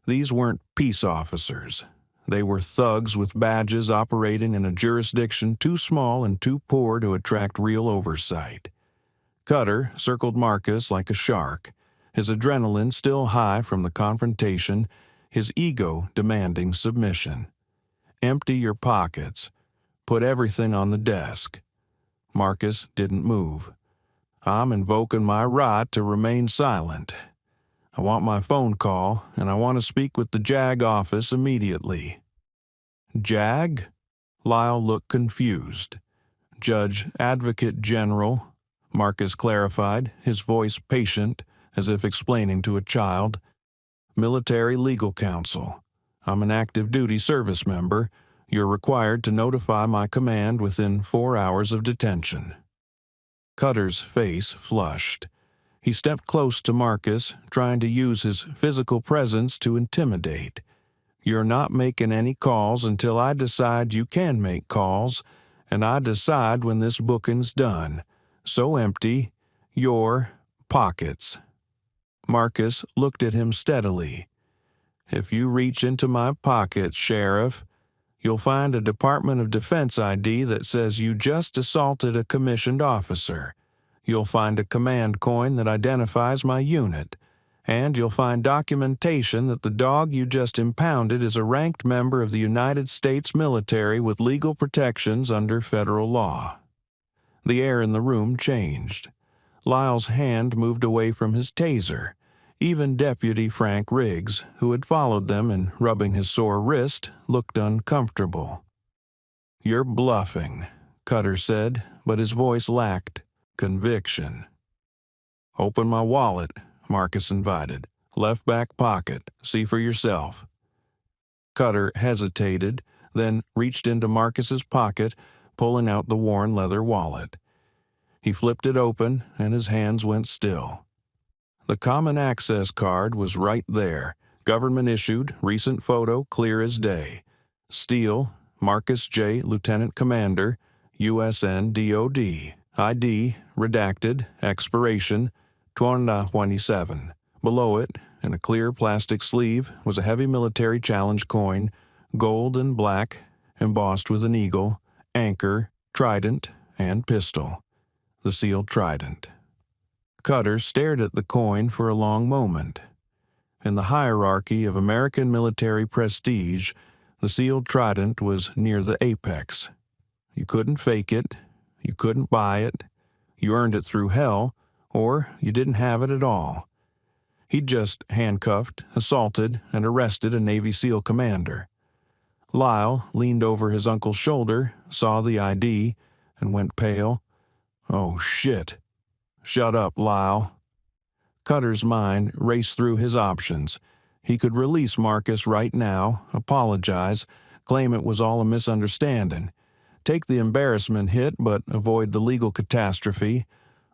These weren't peace officers. They were thugs with badges operating in a jurisdiction too small and too poor to attract real oversight. Cutter circled Marcus like a shark, his adrenaline still high from the confrontation, his ego demanding submission. Empty your pockets. Put everything on the desk. Marcus didn't move. I'm invoking my right to remain silent. I want my phone call, and I want to speak with the JAG office immediately. JAG? Lyle looked confused. Judge Advocate General, Marcus clarified, his voice patient, as if explaining to a child. Military Legal Counsel. I'm an active duty service member. You're required to notify my command within 4 hours of detention. Cutter's face flushed. He stepped close to Marcus, trying to use his physical presence to intimidate. You're not making any calls until I decide you can make calls, and I decide when this booking's done. So empty your pockets. Marcus looked at him steadily. If you reach into my pockets, Sheriff, you'll find a Department of Defense ID that says you just assaulted a commissioned officer. You'll find a command coin that identifies my unit. And you'll find documentation that the dog you just impounded is a ranked member of the United States military with legal protections under federal law. The air in the room changed. Lyle's hand moved away from his taser. Even Deputy Frank Riggs, who had followed them and rubbing his sore wrist, looked uncomfortable. You're bluffing, Cutter said, but his voice lacked conviction. Open my wallet, Marcus invited. Left back pocket. See for yourself. Cutter hesitated, then reached into Marcus's pocket, pulling out the worn leather wallet. He flipped it open, and his hands went still. The common access card was right there, government issued, recent photo clear as day. Steele, Marcus J. Lieutenant Commander, USN DOD. ID, redacted, expiration, 2027. Below it, in a clear plastic sleeve, was a heavy military challenge coin, gold and black, embossed with an eagle, anchor, trident, and pistol. The sealed trident. Cutter stared at the coin for a long moment. In the hierarchy of American military prestige, the sealed trident was near the apex. You couldn't fake it, you couldn't buy it, you earned it through hell, or you didn't have it at all. He'd just handcuffed, assaulted, and arrested a Navy SEAL commander. Lyle leaned over his uncle's shoulder, saw the ID, and went pale. Oh, shit. Shut up, Lyle. Cutter's mind raced through his options. He could release Marcus right now, apologize, claim it was all a misunderstanding, take the embarrassment hit but avoid the legal catastrophe,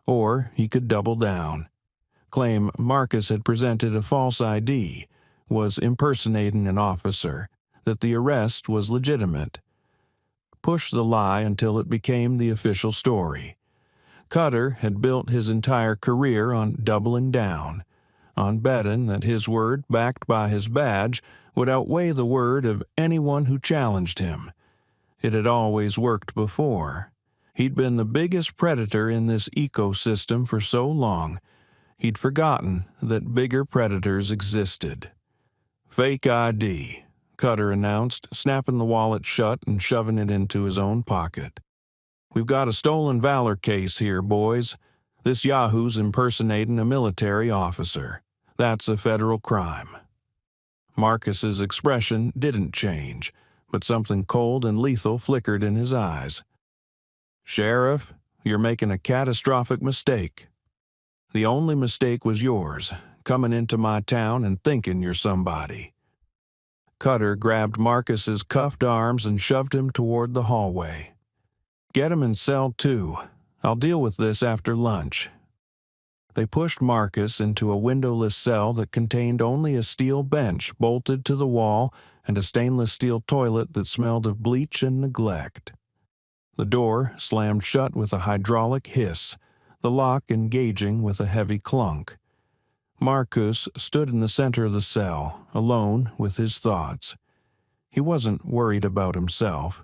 or he could double down, claim Marcus had presented a false ID, was impersonating an officer, that the arrest was legitimate. Push the lie until it became the official story. Cutter had built his entire career on doubling down, on betting that his word, backed by his badge, would outweigh the word of anyone who challenged him. It had always worked before. He'd been the biggest predator in this ecosystem for so long, he'd forgotten that bigger predators existed. "Fake ID," Cutter announced, snapping the wallet shut and shoving it into his own pocket. "We've got a stolen valor case here, boys. This yahoo's impersonating a military officer. That's a federal crime." Marcus's expression didn't change, but something cold and lethal flickered in his eyes. "Sheriff, you're making a catastrophic mistake. The only mistake was yours, coming into my town and thinking you're somebody." Cutter grabbed Marcus's cuffed arms and shoved him toward the hallway. "Get him in cell 2. I'll deal with this after lunch." They pushed Marcus into a windowless cell that contained only a steel bench bolted to the wall and a stainless steel toilet that smelled of bleach and neglect. The door slammed shut with a hydraulic hiss, the lock engaging with a heavy clunk. Marcus stood in the center of the cell, alone with his thoughts. He wasn't worried about himself.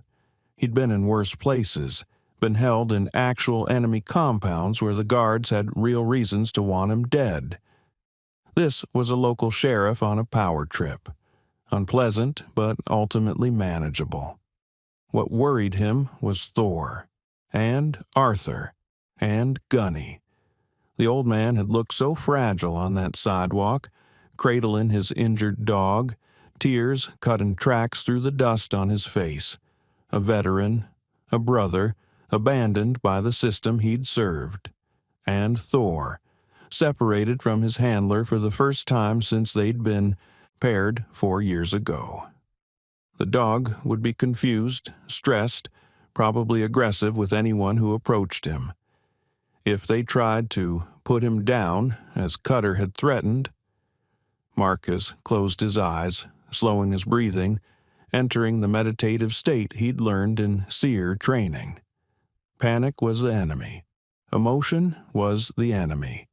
He'd been in worse places, been held in actual enemy compounds where the guards had real reasons to want him dead. This was a local sheriff on a power trip. Unpleasant, but ultimately manageable. What worried him was Thor, and Arthur, and Gunny. The old man had looked so fragile on that sidewalk, cradling his injured dog, tears cutting tracks through the dust on his face. A veteran, a brother, abandoned by the system he'd served. And Thor, separated from his handler for the first time since they'd been paired 4 years ago. The dog would be confused, stressed, probably aggressive with anyone who approached him. If they tried to put him down, as Cutter had threatened. Marcus closed his eyes, slowing his breathing, entering the meditative state he'd learned in SEAL training. Panic was the enemy. Emotion was the enemy.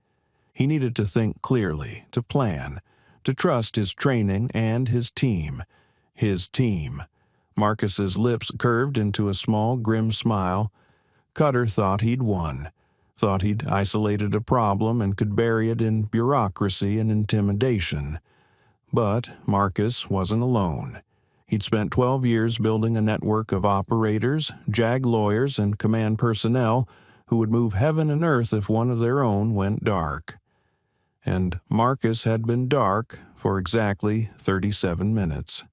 He needed to think clearly, to plan, to trust his training and his team. His team. Marcus's lips curved into a small, grim smile. Cutter thought he'd won. Thought he'd isolated a problem and could bury it in bureaucracy and intimidation. But Marcus wasn't alone. He'd spent 12 years building a network of operators, JAG lawyers, and command personnel who would move heaven and earth if one of their own went dark. And Marcus had been dark for exactly 37 minutes.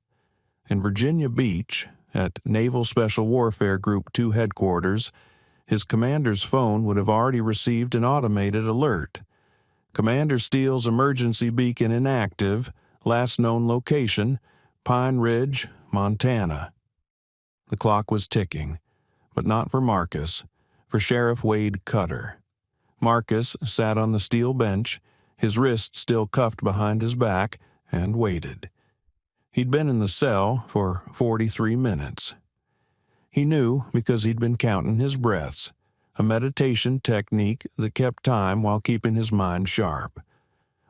In Virginia Beach, at Naval Special Warfare Group 2 headquarters, his commander's phone would have already received an automated alert. Commander Steele's emergency beacon inactive, last known location, Pine Ridge, Montana. The clock was ticking, but not for Marcus, for Sheriff Wade Cutter. Marcus sat on the steel bench, his wrists still cuffed behind his back, and waited. He'd been in the cell for 43 minutes. He knew because he'd been counting his breaths, a meditation technique that kept time while keeping his mind sharp.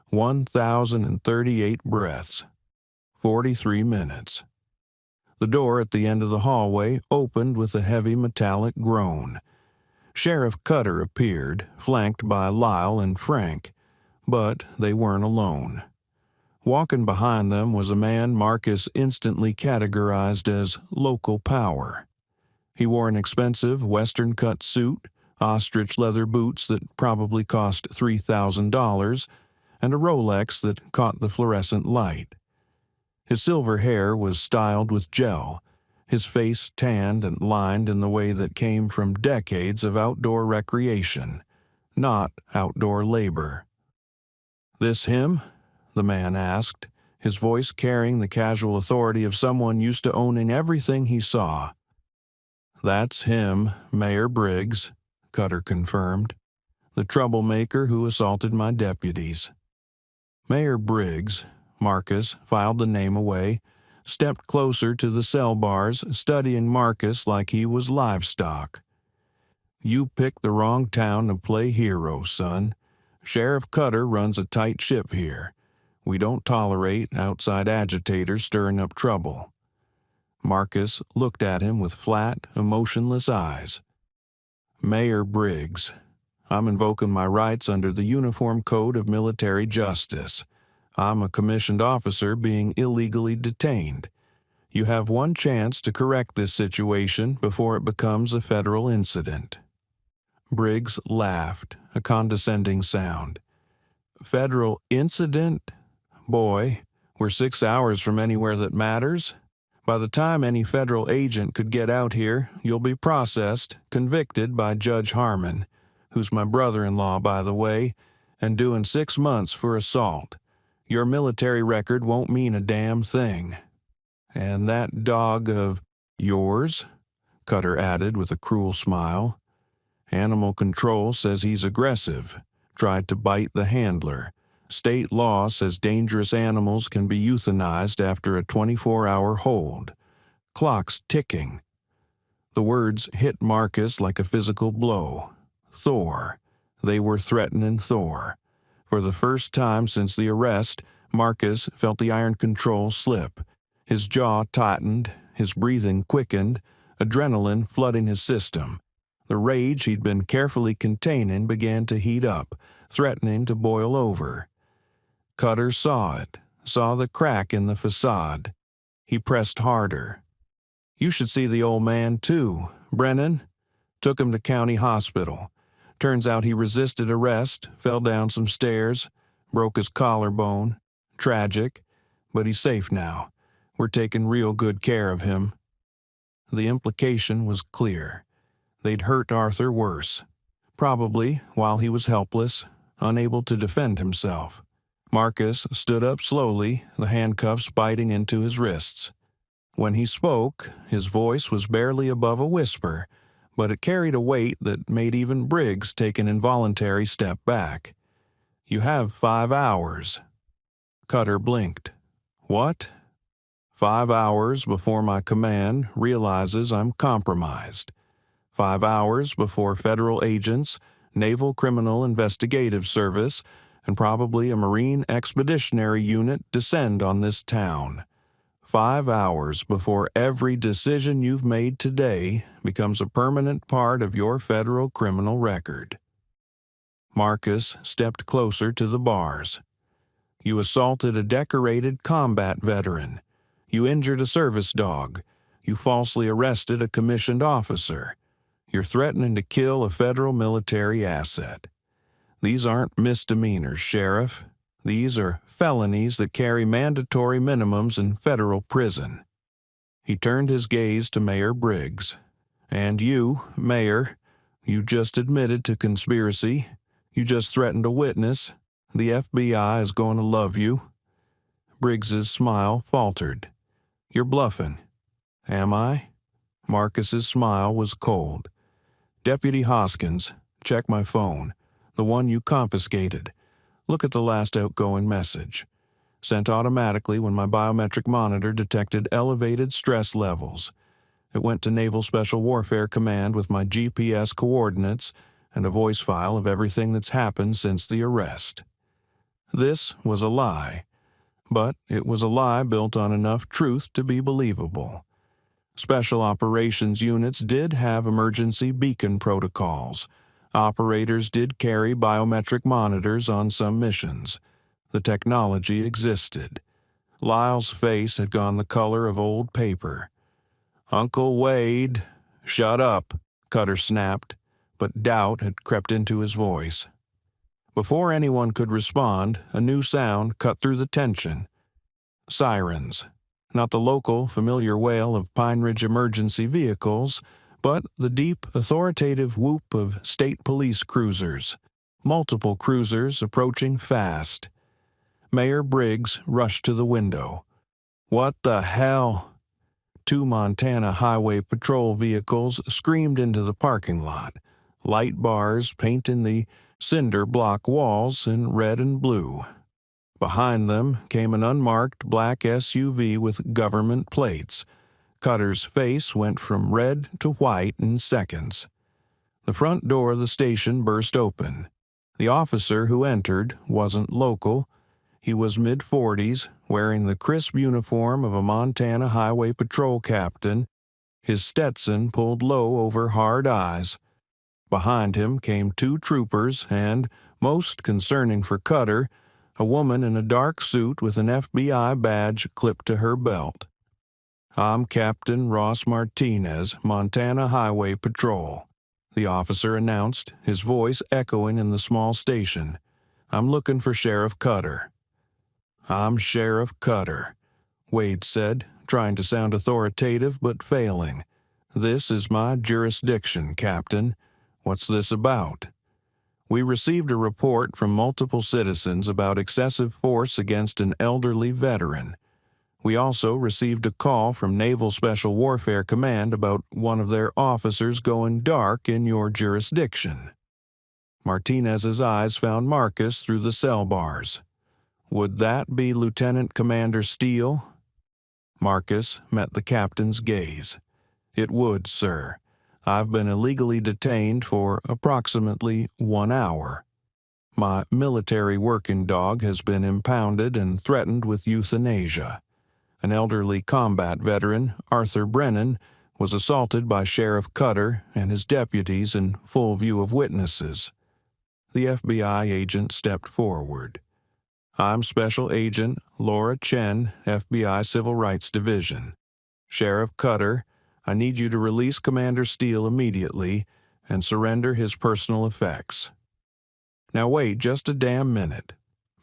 1,038 breaths. 43 minutes. The door at the end of the hallway opened with a heavy metallic groan. Sheriff Cutter appeared, flanked by Lyle and Frank, but they weren't alone. Walking behind them was a man Marcus instantly categorized as local power. He wore an expensive Western-cut suit, ostrich leather boots that probably cost $3,000, and a Rolex that caught the fluorescent light. His silver hair was styled with gel, his face tanned and lined in the way that came from decades of outdoor recreation, not outdoor labor. "This him?" the man asked, his voice carrying the casual authority of someone used to owning everything he saw. "That's him, Mayor Briggs," Cutter confirmed. "The troublemaker who assaulted my deputies." Mayor Briggs, Marcus filed the name away, stepped closer to the cell bars, studying Marcus like he was livestock. "You picked the wrong town to play hero, son. Sheriff Cutter runs a tight ship here. We don't tolerate outside agitators stirring up trouble." Marcus looked at him with flat, emotionless eyes. "Mayor Briggs, I'm invoking my rights under the Uniform Code of Military Justice. I'm a commissioned officer being illegally detained. You have one chance to correct this situation before it becomes a federal incident." Briggs laughed, a condescending sound. "Federal incident? Boy, we're 6 hours from anywhere that matters. By the time any federal agent could get out here, you'll be processed, convicted by Judge Harmon, who's my brother-in-law, by the way, and doing 6 months for assault. Your military record won't mean a damn thing." "And that dog of yours?" Cutter added with a cruel smile. "Animal control says he's aggressive, tried to bite the handler. State law says dangerous animals can be euthanized after a 24-hour hold. Clock's ticking." The words hit Marcus like a physical blow. Thor. They were threatening Thor. For the first time since the arrest, Marcus felt the iron control slip. His jaw tightened, his breathing quickened, adrenaline flooding his system. The rage he'd been carefully containing began to heat up, threatening to boil over. Cutter saw it, saw the crack in the facade. He pressed harder. "You should see the old man, too, Brennan. Took him to county hospital. Turns out he resisted arrest, fell down some stairs, broke his collarbone. Tragic, but he's safe now. We're taking real good care of him." The implication was clear. They'd hurt Arthur worse. Probably while he was helpless, unable to defend himself. Marcus stood up slowly, the handcuffs biting into his wrists. When he spoke, his voice was barely above a whisper, but it carried a weight that made even Briggs take an involuntary step back. "You have 5 hours." Cutter blinked. "What?" "5 hours before my command realizes I'm compromised. 5 hours before federal agents, Naval Criminal Investigative Service, and probably a Marine Expeditionary Unit descend on this town. 5 hours before every decision you've made today becomes a permanent part of your federal criminal record." Marcus stepped closer to the bars. "You assaulted a decorated combat veteran. You injured a service dog. You falsely arrested a commissioned officer. You're threatening to kill a federal military asset. These aren't misdemeanors, Sheriff. These are felonies that carry mandatory minimums in federal prison." He turned his gaze to Mayor Briggs. "And you, Mayor, you just admitted to conspiracy. You just threatened a witness. The FBI is going to love you." Briggs's smile faltered. "You're bluffing." "Am I?" Marcus's smile was cold. "Deputy Hoskins, check my phone. The one you confiscated. Look at the last outgoing message. Sent automatically when my biometric monitor detected elevated stress levels. It went to Naval Special Warfare Command with my GPS coordinates and a voice file of everything that's happened since the arrest." This was a lie, but it was a lie built on enough truth to be believable. Special operations units did have emergency beacon protocols. Operators did carry biometric monitors on some missions. The technology existed. Lyle's face had gone the color of old paper. "Uncle Wade—" "Shut up," Cutter snapped, but doubt had crept into his voice. Before anyone could respond, a new sound cut through the tension. Sirens. Not the local, familiar wail of Pine Ridge emergency vehicles, but the deep, authoritative whoop of state police cruisers. Multiple cruisers approaching fast. Mayor Briggs rushed to the window. "What the hell?" Two Montana Highway Patrol vehicles screamed into the parking lot, light bars painting the cinder block walls in red and blue. Behind them came an unmarked black SUV with government plates. Cutter's face went from red to white in seconds. The front door of the station burst open. The officer who entered wasn't local. He was mid-40s, wearing the crisp uniform of a Montana Highway Patrol captain, his Stetson pulled low over hard eyes. Behind him came two troopers and, most concerning for Cutter, a woman in a dark suit with an FBI badge clipped to her belt. "I'm Captain Ross Martinez, Montana Highway Patrol," the officer announced, his voice echoing in the small station. "I'm looking for Sheriff Cutter." "I'm Sheriff Cutter," Wade said, trying to sound authoritative but failing. "This is my jurisdiction, Captain. What's this about?" "We received a report from multiple citizens about excessive force against an elderly veteran. We also received a call from Naval Special Warfare Command about one of their officers going dark in your jurisdiction." Martinez's eyes found Marcus through the cell bars. "Would that be Lieutenant Commander Steele?" Marcus met the captain's gaze. "It would, sir. I've been illegally detained for approximately 1 hour. My military working dog has been impounded and threatened with euthanasia. An elderly combat veteran, Arthur Brennan, was assaulted by Sheriff Cutter and his deputies in full view of witnesses." The FBI agent stepped forward. "I'm Special Agent Laura Chen, FBI Civil Rights Division. Sheriff Cutter, I need you to release Commander Steele immediately and surrender his personal effects." "Now wait just a damn minute."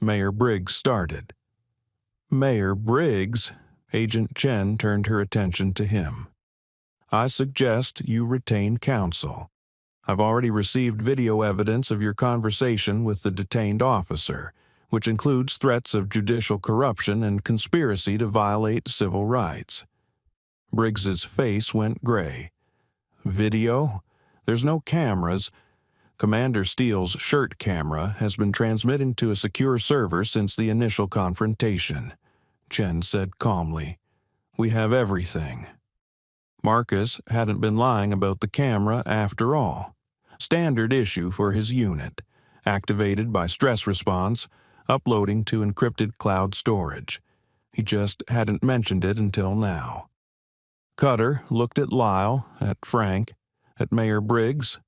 Mayor Briggs started. "Mayor Briggs?" Agent Chen turned her attention to him. "I suggest you retain counsel. I've already received video evidence of your conversation with the detained officer, which includes threats of judicial corruption and conspiracy to violate civil rights." Briggs's face went gray. "Video? There's no cameras. Commander Steele's shirt camera has been transmitting to a secure server since the initial confrontation," Chen said calmly. "We have everything." Marcus hadn't been lying about the camera after all. Standard issue for his unit, activated by stress response, uploading to encrypted cloud storage. He just hadn't mentioned it until now. Cutter looked at Lyle, at Frank, at Mayor Briggs.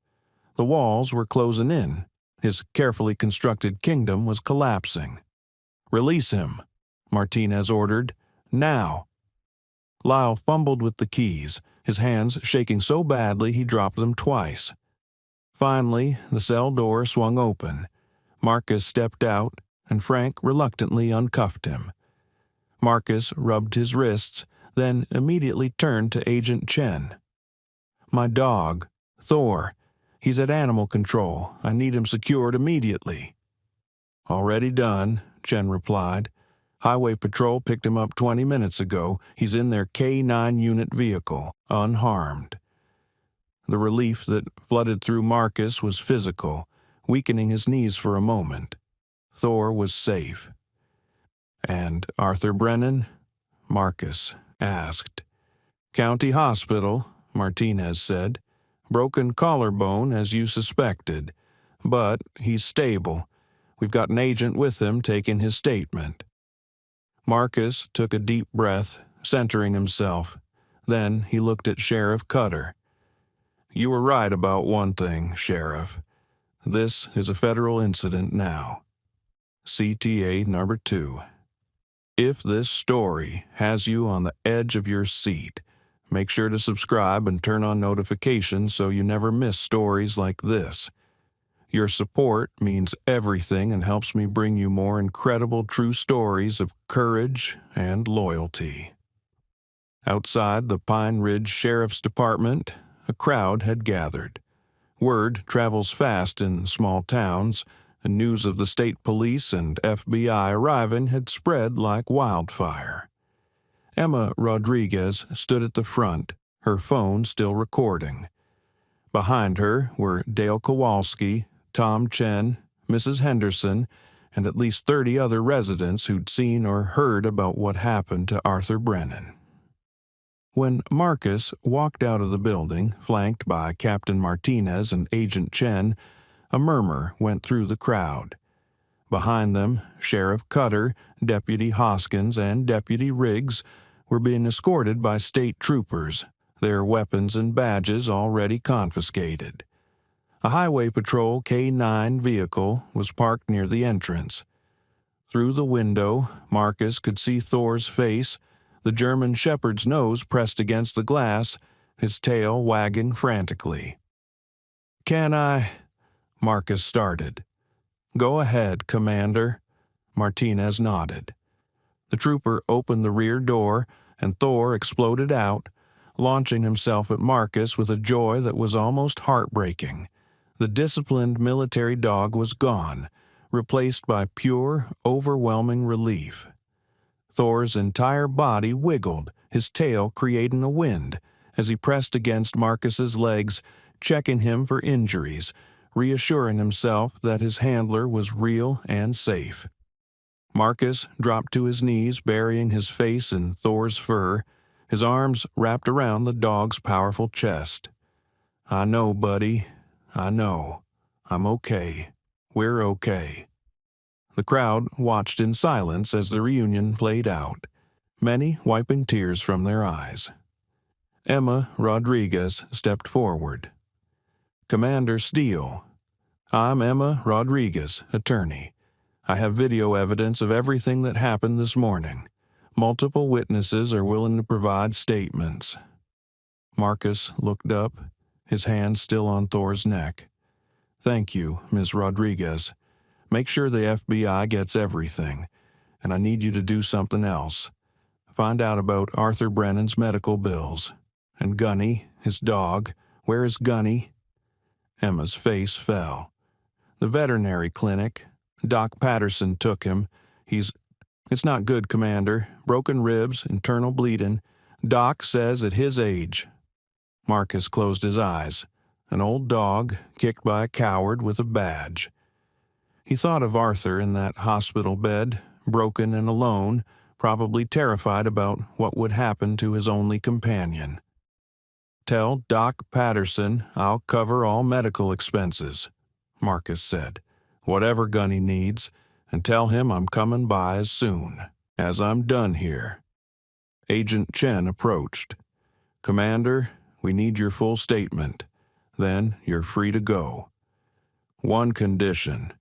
The walls were closing in. His carefully constructed kingdom was collapsing. "Release him," Martinez ordered. "Now." Lyle fumbled with the keys, his hands shaking so badly he dropped them twice. Finally, the cell door swung open. Marcus stepped out, and Frank reluctantly uncuffed him. Marcus rubbed his wrists, then immediately turned to Agent Chen. "My dog, Thor. He's at animal control. I need him secured immediately." "Already done," Chen replied. "Highway Patrol picked him up 20 minutes ago. He's in their K9 unit vehicle, unharmed." The relief that flooded through Marcus was physical, weakening his knees for a moment. Thor was safe. "And Arthur Brennan?" Marcus asked. "County Hospital," Martinez said. "Broken collarbone, as you suspected. But he's stable. We've got an agent with him taking his statement." Marcus took a deep breath, centering himself. Then he looked at Sheriff Cutter. "You were right about one thing, Sheriff. This is a federal incident now. CTA number 2. If this story has you on the edge of your seat, make sure to subscribe and turn on notifications so you never miss stories like this. Your support means everything and helps me bring you more incredible true stories of courage and loyalty." Outside the Pine Ridge Sheriff's Department, a crowd had gathered. Word travels fast in small towns. The news of the state police and FBI arriving had spread like wildfire. Emma Rodriguez stood at the front, her phone still recording. Behind her were Dale Kowalski, Tom Chen, Mrs. Henderson, and at least 30 other residents who'd seen or heard about what happened to Arthur Brennan. When Marcus walked out of the building, flanked by Captain Martinez and Agent Chen, a murmur went through the crowd. Behind them, Sheriff Cutter, Deputy Hoskins, and Deputy Riggs were being escorted by state troopers, their weapons and badges already confiscated. A Highway Patrol K-9 vehicle was parked near the entrance. Through the window, Marcus could see Thor's face, the German shepherd's nose pressed against the glass, his tail wagging frantically. "Can I—" Marcus started. "Go ahead, Commander." Martinez nodded. The trooper opened the rear door, and Thor exploded out, launching himself at Marcus with a joy that was almost heartbreaking. The disciplined military dog was gone, replaced by pure, overwhelming relief. Thor's entire body wiggled, his tail creating a wind, as he pressed against Marcus's legs, checking him for injuries, reassuring himself that his handler was real and safe. Marcus dropped to his knees, burying his face in Thor's fur, his arms wrapped around the dog's powerful chest. "I know, buddy. I know. I'm okay. We're okay." The crowd watched in silence as the reunion played out, many wiping tears from their eyes. Emma Rodriguez stepped forward. "Commander Steele, I'm Emma Rodriguez, attorney. I have video evidence of everything that happened this morning. Multiple witnesses are willing to provide statements." Marcus looked up, his hand still on Thor's neck. "Thank you, Ms. Rodriguez. Make sure the FBI gets everything, and I need you to do something else. Find out about Arthur Brennan's medical bills. And Gunny, his dog. Where is Gunny?" Emma's face fell. "The veterinary clinic. Doc Patterson took him. It's not good, Commander. Broken ribs, internal bleeding. Doc says at his age." Marcus closed his eyes. An old dog, kicked by a coward with a badge. He thought of Arthur in that hospital bed, broken and alone, probably terrified about what would happen to his only companion. "Tell Doc Patterson I'll cover all medical expenses," Marcus said. "Whatever Gunny needs, and tell him I'm coming by as soon as I'm done here." Agent Chen approached. "Commander, we need your full statement. Then you're free to go." "One condition,"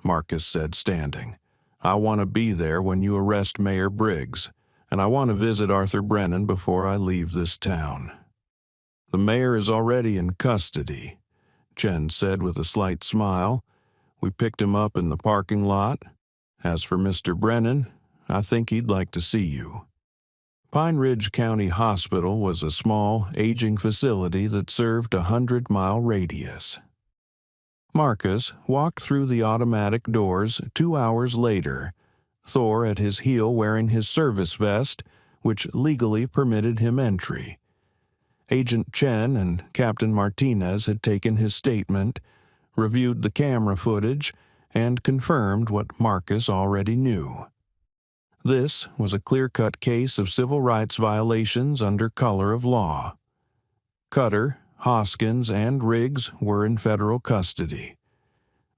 Marcus said, standing. "I want to be there when you arrest Mayor Briggs, and I want to visit Arthur Brennan before I leave this town." "The mayor is already in custody," Chen said with a slight smile. "We picked him up in the parking lot. As for Mr. Brennan, I think he'd like to see you." Pine Ridge County Hospital was a small, aging facility that served a 100-mile radius. Marcus walked through the automatic doors 2 hours later, Thor at his heel wearing his service vest, which legally permitted him entry. Agent Chen and Captain Martinez had taken his statement, reviewed the camera footage, and confirmed what Marcus already knew. This was a clear-cut case of civil rights violations under color of law. Cutter, Hoskins, and Riggs were in federal custody.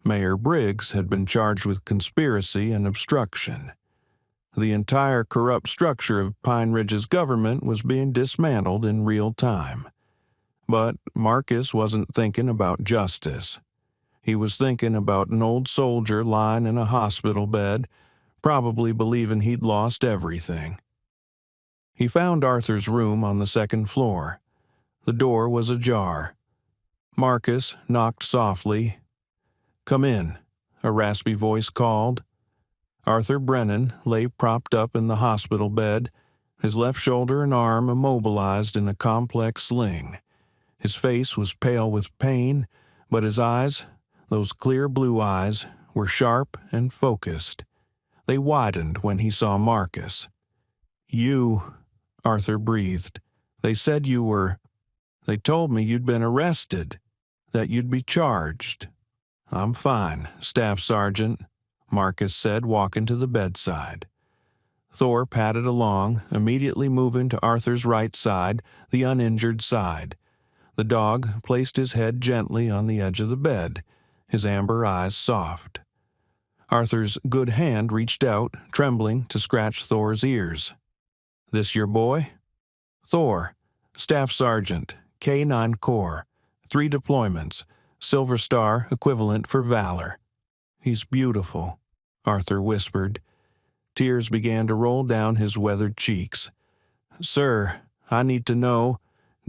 Mayor Briggs had been charged with conspiracy and obstruction. The entire corrupt structure of Pine Ridge's government was being dismantled in real time. But Marcus wasn't thinking about justice. He was thinking about an old soldier lying in a hospital bed, probably believing he'd lost everything. He found Arthur's room on the second floor. The door was ajar. Marcus knocked softly. "Come in," a raspy voice called. Arthur Brennan lay propped up in the hospital bed, his left shoulder and arm immobilized in a complex sling. His face was pale with pain, but his eyes, those clear blue eyes, were sharp and focused. They widened when he saw Marcus. "You," Arthur breathed. "They said you were. They told me you'd been arrested, that you'd be charged." "I'm fine, Staff Sergeant," Marcus said, walking to the bedside. Thor padded along, immediately moving to Arthur's right side, the uninjured side. The dog placed his head gently on the edge of the bed, his amber eyes soft. Arthur's good hand reached out, trembling, to scratch Thor's ears. "This your boy?" "Thor, Staff Sergeant, K-9 Corps, 3 deployments, Silver Star equivalent for valor." "He's beautiful," Arthur whispered. Tears began to roll down his weathered cheeks. "Sir, I need to know.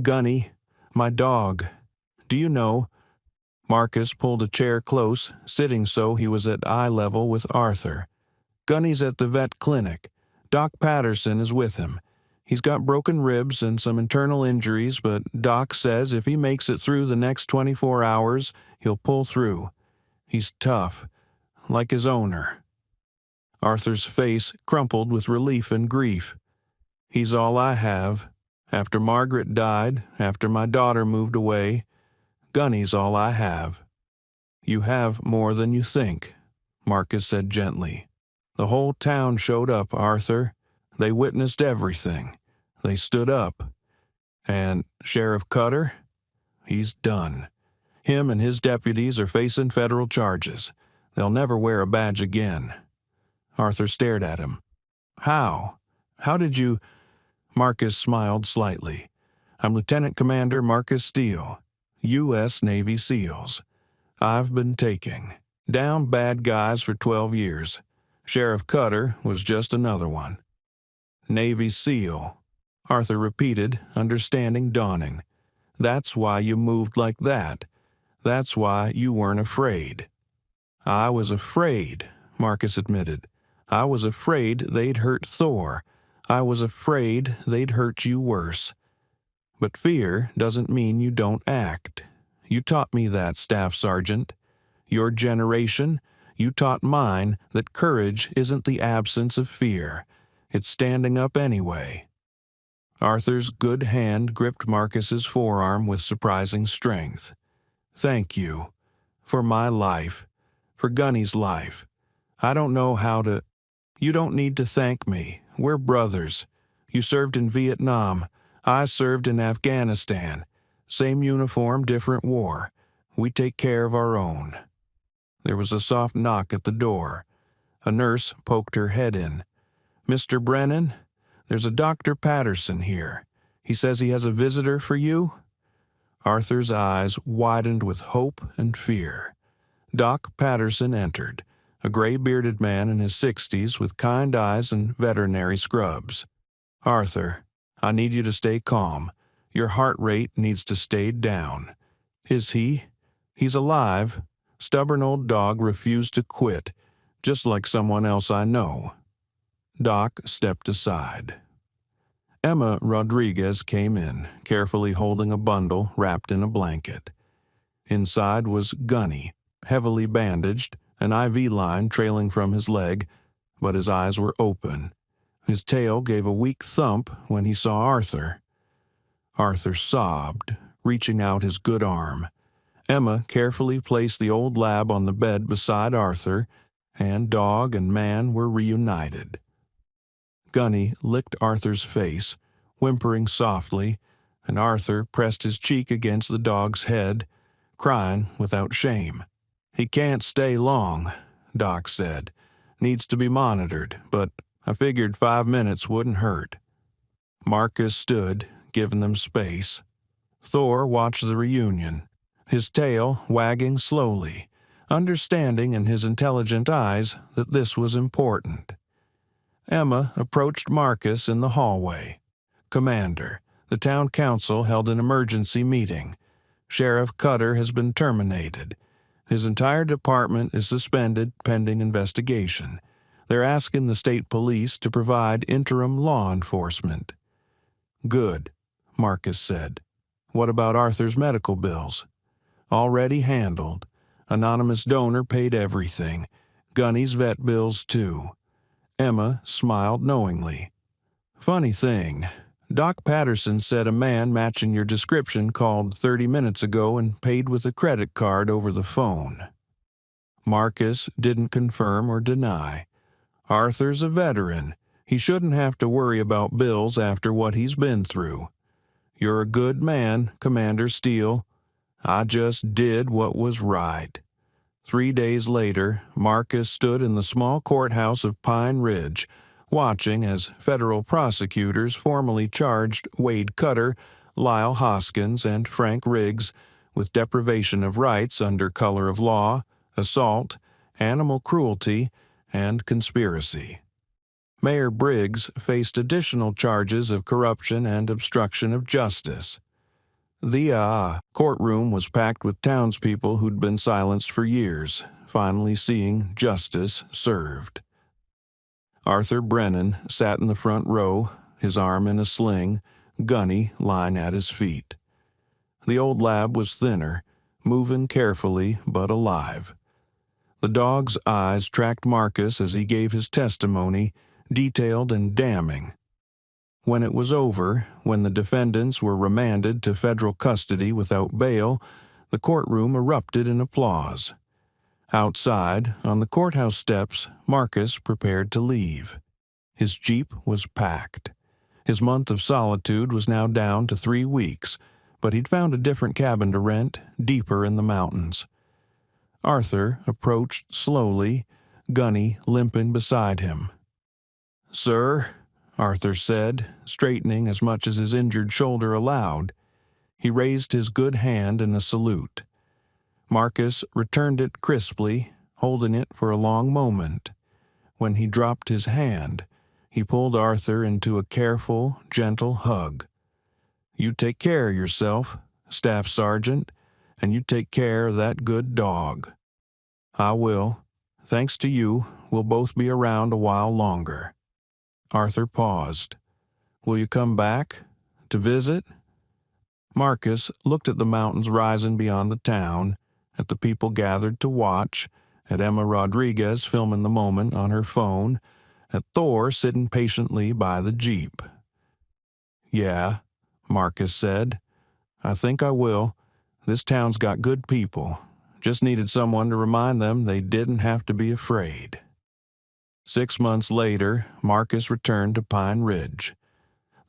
Gunny, my dog. Do you know?" Marcus pulled a chair close, sitting so he was at eye level with Arthur. "Gunny's at the vet clinic. Doc Patterson is with him. He's got broken ribs and some internal injuries, but Doc says if he makes it through the next 24 hours, he'll pull through. He's tough, like his owner." Arthur's face crumpled with relief and grief. "He's all I have. After Margaret died, after my daughter moved away, Gunny's all I have." "You have more than you think," Marcus said gently. "The whole town showed up, Arthur. They witnessed everything. They stood up. And Sheriff Cutter? He's done. Him and his deputies are facing federal charges. They'll never wear a badge again." Arthur stared at him. "How? How did you—" Marcus smiled slightly. "I'm Lieutenant Commander Marcus Steele, U.S. Navy SEALs. I've been taking down bad guys for 12 years. Sheriff Cutter was just another one." "Navy SEAL," Arthur repeated, understanding dawning. "That's why you moved like that. That's why you weren't afraid." "I was afraid," Marcus admitted. "I was afraid they'd hurt Thor. I was afraid they'd hurt you worse. But fear doesn't mean you don't act. You taught me that, Staff Sergeant. Your generation, you taught mine that courage isn't the absence of fear. It's standing up anyway." Arthur's good hand gripped Marcus's forearm with surprising strength. "Thank you. For my life. For Gunny's life. I don't know how to—" "You don't need to thank me. We're brothers. You served in Vietnam. I served in Afghanistan. Same uniform, different war. We take care of our own." There was a soft knock at the door. A nurse poked her head in. "Mr. Brennan, there's a Dr. Patterson here. He says he has a visitor for you." Arthur's eyes widened with hope and fear. Doc Patterson entered, a gray-bearded man in his 60s with kind eyes and veterinary scrubs. "Arthur, I need you to stay calm. Your heart rate needs to stay down." "Is he?" "He's alive. Stubborn old dog refused to quit, just like someone else I know." Doc stepped aside. Emma Rodriguez came in, carefully holding a bundle wrapped in a blanket. Inside was Gunny, heavily bandaged, an IV line trailing from his leg, but his eyes were open. His tail gave a weak thump when he saw Arthur. Arthur sobbed, reaching out his good arm. Emma carefully placed the old lab on the bed beside Arthur, and dog and man were reunited. Gunny licked Arthur's face, whimpering softly, and Arthur pressed his cheek against the dog's head, crying without shame. "He can't stay long," Doc said. "Needs to be monitored, but I figured 5 minutes wouldn't hurt." Marcus stood, giving them space. Thor watched the reunion, his tail wagging slowly, understanding in his intelligent eyes that this was important. Emma approached Marcus in the hallway. "Commander, the town council held an emergency meeting. Sheriff Cutter has been terminated. His entire department is suspended pending investigation. They're asking the state police to provide interim law enforcement." "Good," Marcus said. "What about Arthur's medical bills?" "Already handled. Anonymous donor paid everything. Gunny's vet bills, too. Emma smiled knowingly. Funny thing, Doc Patterson said a man matching your description called 30 minutes ago and paid with a credit card over the phone. Marcus didn't confirm or deny. Arthur's a veteran. He shouldn't have to worry about bills after what he's been through. You're a good man, Commander Steele. I just did what was right. 3 days later, Marcus stood in the small courthouse of Pine Ridge, watching as federal prosecutors formally charged Wade Cutter, Lyle Hoskins, and Frank Riggs with deprivation of rights under color of law, assault, animal cruelty, and conspiracy. Mayor Briggs faced additional charges of corruption and obstruction of justice. The courtroom was packed with townspeople who'd been silenced for years, finally seeing justice served. Arthur Brennan sat in the front row, his arm in a sling, Gunny lying at his feet. The old lab was thinner, moving carefully but alive. The dog's eyes tracked Marcus as he gave his testimony, detailed and damning. When it was over, when the defendants were remanded to federal custody without bail, the courtroom erupted in applause. Outside, on the courthouse steps, Marcus prepared to leave. His Jeep was packed. His month of solitude was now down to 3 weeks, but he'd found a different cabin to rent, deeper in the mountains. Arthur approached slowly, Gunny limping beside him. "Sir," Arthur said, straightening as much as his injured shoulder allowed. He raised his good hand in a salute. Marcus returned it crisply, holding it for a long moment. When he dropped his hand, he pulled Arthur into a careful, gentle hug. "You take care of yourself, Staff Sergeant, and you take care of that good dog." "I will. Thanks to you, we'll both be around a while longer." Arthur paused. "Will you come back? To visit?" Marcus looked at the mountains rising beyond the town, at the people gathered to watch, at Emma Rodriguez filming the moment on her phone, at Thor sitting patiently by the Jeep. "Yeah," Marcus said. "I think I will. This town's got good people. Just needed someone to remind them they didn't have to be afraid." 6 months later, Marcus returned to Pine Ridge.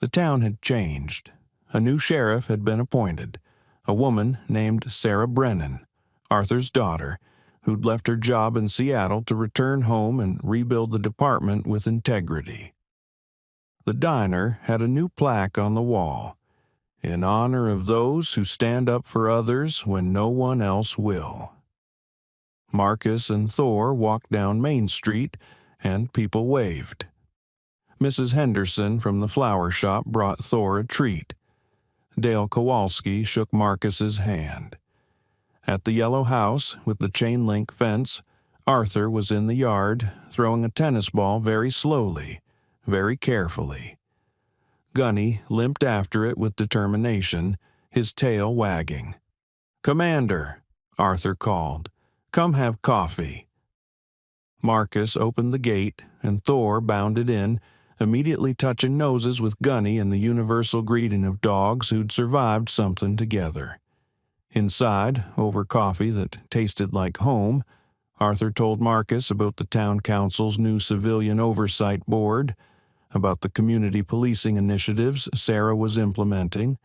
The town had changed. A new sheriff had been appointed, a woman named Sarah Brennan, Arthur's daughter, who'd left her job in Seattle to return home and rebuild the department with integrity. The diner had a new plaque on the wall, "In honor of those who stand up for others when no one else will." Marcus and Thor walked down Main Street, and people waved. Mrs. Henderson from the flower shop brought Thor a treat. Dale Kowalski shook Marcus's hand. At the yellow house with the chain-link fence, Arthur was in the yard, throwing a tennis ball very slowly, very carefully. Gunny limped after it with determination, his tail wagging. "Commander," Arthur called, "come have coffee." Marcus opened the gate, and Thor bounded in, immediately touching noses with Gunny in the universal greeting of dogs who'd survived something together. Inside, over coffee that tasted like home, Arthur told Marcus about the town council's new civilian oversight board, about the community policing initiatives Sarah was implementing,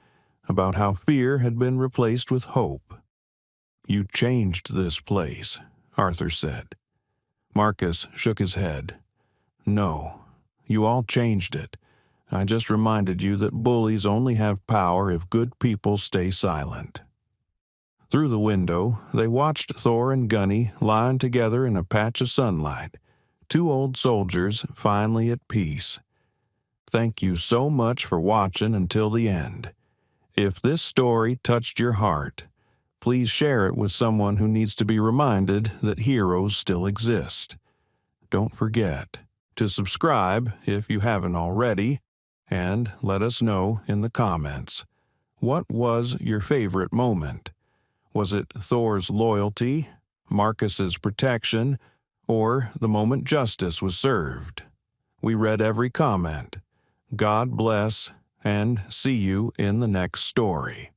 about how fear had been replaced with hope. "You changed this place," Arthur said. Marcus shook his head. "No, you all changed it. I just reminded you that bullies only have power if good people stay silent." Through the window, they watched Thor and Gunny lying together in a patch of sunlight, 2 old soldiers finally at peace. Thank you so much for watching until the end. If this story touched your heart, please share it with someone who needs to be reminded that heroes still exist. Don't forget to subscribe if you haven't already, and let us know in the comments. What was your favorite moment? Was it Thor's loyalty, Marcus's protection, or the moment justice was served. We read every comment. God bless, and see you in the next story.